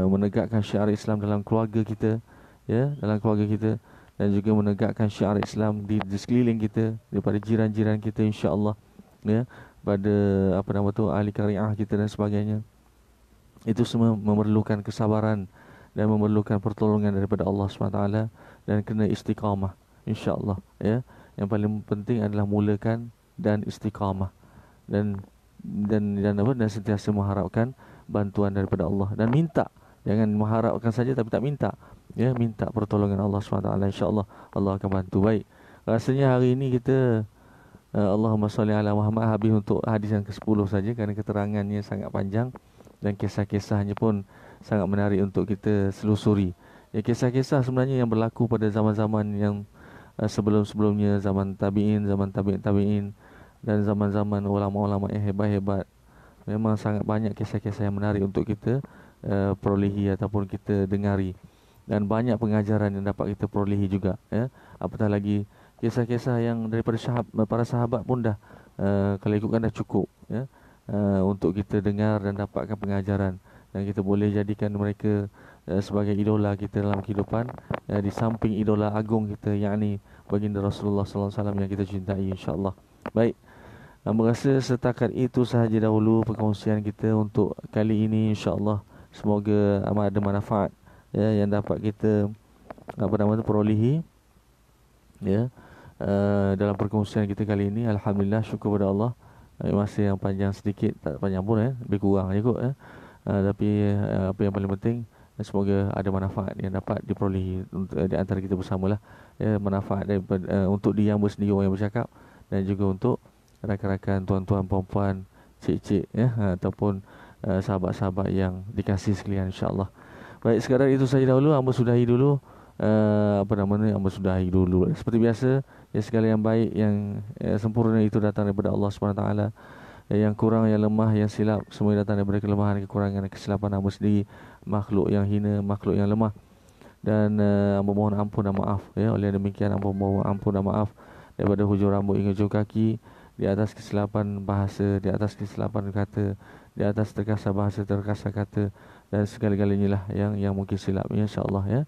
menegakkan syiar Islam dalam keluarga kita, ya, dalam keluarga kita, dan juga menegakkan syiar Islam di sekeliling kita, daripada jiran-jiran kita, insya-Allah, ya, pada apa nama tu, ahli qariah kita dan sebagainya. Itu semua memerlukan kesabaran dan memerlukan pertolongan daripada Allah SWT, dan kena istiqamah, insya-Allah, ya. Yang paling penting adalah mulakan dan istiqamah, dan apa, dan sentiasa mengharapkan bantuan daripada Allah, dan minta. Jangan mengharapkan saja tapi tak minta, ya, minta pertolongan Allah SWT, insya-Allah Allah akan bantu. Baik, rasanya hari ini kita Allahumma salli ala Muhammad habis untuk hadis yang ke-10 saja, kerana keterangannya sangat panjang dan kisah-kisahnya pun sangat menarik untuk kita selusuri. Ya, kisah-kisah sebenarnya yang berlaku pada zaman-zaman yang sebelum-sebelumnya, zaman tabi'in, zaman tabi'in, dan zaman-zaman ulama-ulama yang hebat-hebat. Memang sangat banyak kisah-kisah yang menarik untuk kita perolehi ataupun kita dengari, dan banyak pengajaran yang dapat kita perolehi juga, ya. Apatah lagi kisah-kisah yang daripada para sahabat pun dah kalau ikutkan dah cukup, ya, untuk kita dengar dan dapatkan pengajaran, dan kita boleh jadikan mereka sebagai idola kita dalam kehidupan, di samping idola agung kita, yakni baginda Rasulullah sallallahu alaihi wasallam yang kita cintai, insya-Allah. Baik, berasa setakat itu sahaja dahulu perkongsian kita untuk kali ini, insya-Allah. Semoga amat ada manfaat, ya, yang dapat kita apa nama tu perolehi, ya, dalam perkongsian kita kali ini. Alhamdulillah, syukur pada Allah. Masa yang panjang sedikit, tak panjang pun, lebih kurang je kot, tapi apa yang paling penting, semoga ada manfaat yang dapat diperolehi di antara kita bersamalah, ya, manfaat daripada untuk dia yang sendiri, orang yang bercakap, dan juga untuk rakan-rakan, tuan-tuan, puan-puan, cik-cik, ya, ataupun sahabat-sahabat yang dikasihi sekalian, insya-Allah. Baik, sekarang itu saja dahulu, hamba sudahi dulu. Hamba sudahi dulu. Seperti biasa, ya, segala yang baik, yang sempurna itu datang daripada Allah SWT. Yang kurang, yang lemah, yang silap, semua datang daripada kelemahan, kekurangan dan kesilapan hamba sendiri, makhluk yang hina, makhluk yang lemah. Dan hamba mohon ampun dan maaf, ya. Oleh demikian, hamba mohon ampun dan maaf daripada hujung rambut hingga hujung kaki, di atas kesilapan bahasa, di atas kesilapan kata, di atas terkasar bahasa, terkasar kata, dan segala-galanya lah yang mungkin silap, insya-Allah, ya.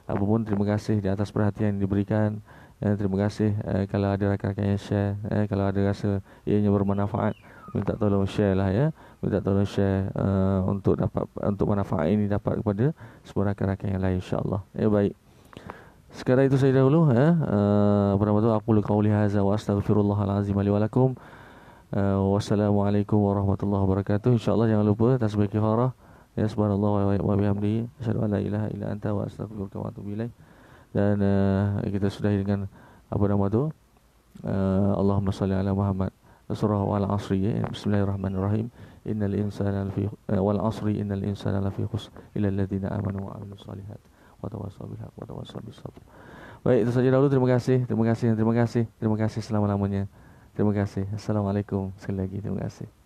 Apapun, terima kasih di atas perhatian yang diberikan. Terima kasih kalau ada rakan-rakan yang share, kalau ada rasa ianya bermanfaat, minta tolong share lah, ya. Minta tolong share untuk manfaat ini dapat kepada semua rakan-rakan yang lain, insya-Allah. Ya, baik. Sekarang itu saya dahulu, ya. Apa tu, aqulu qauli hadza wa astaghfirullahal azim li wa lakum. Wassalamualaikum warahmatullahi wabarakatuh. Insya-Allah jangan lupa tasbih kifarah, ya, subhanallah wa bihamdihi, asyhadu an la ilaha illa anta wa astaghfiruka wa atubu ilaik. Dan kita sudahi dengan apa nama tu, Allahumma salli ala Muhammad, surah wal asri, ya. Bismillahirrahmanirrahim. Innal insana lafi wal asri innal insana lafi khusr illa alladziina amanu wa 'amilus shalihat wa tawassaw bil haqq wa tawassaw bis sabr. Baik, itu saja dahulu. Terima kasih, terima kasih, terima kasih, terima kasih selama-lamanya. Terima kasih. Assalamualaikum sekali lagi. Terima kasih.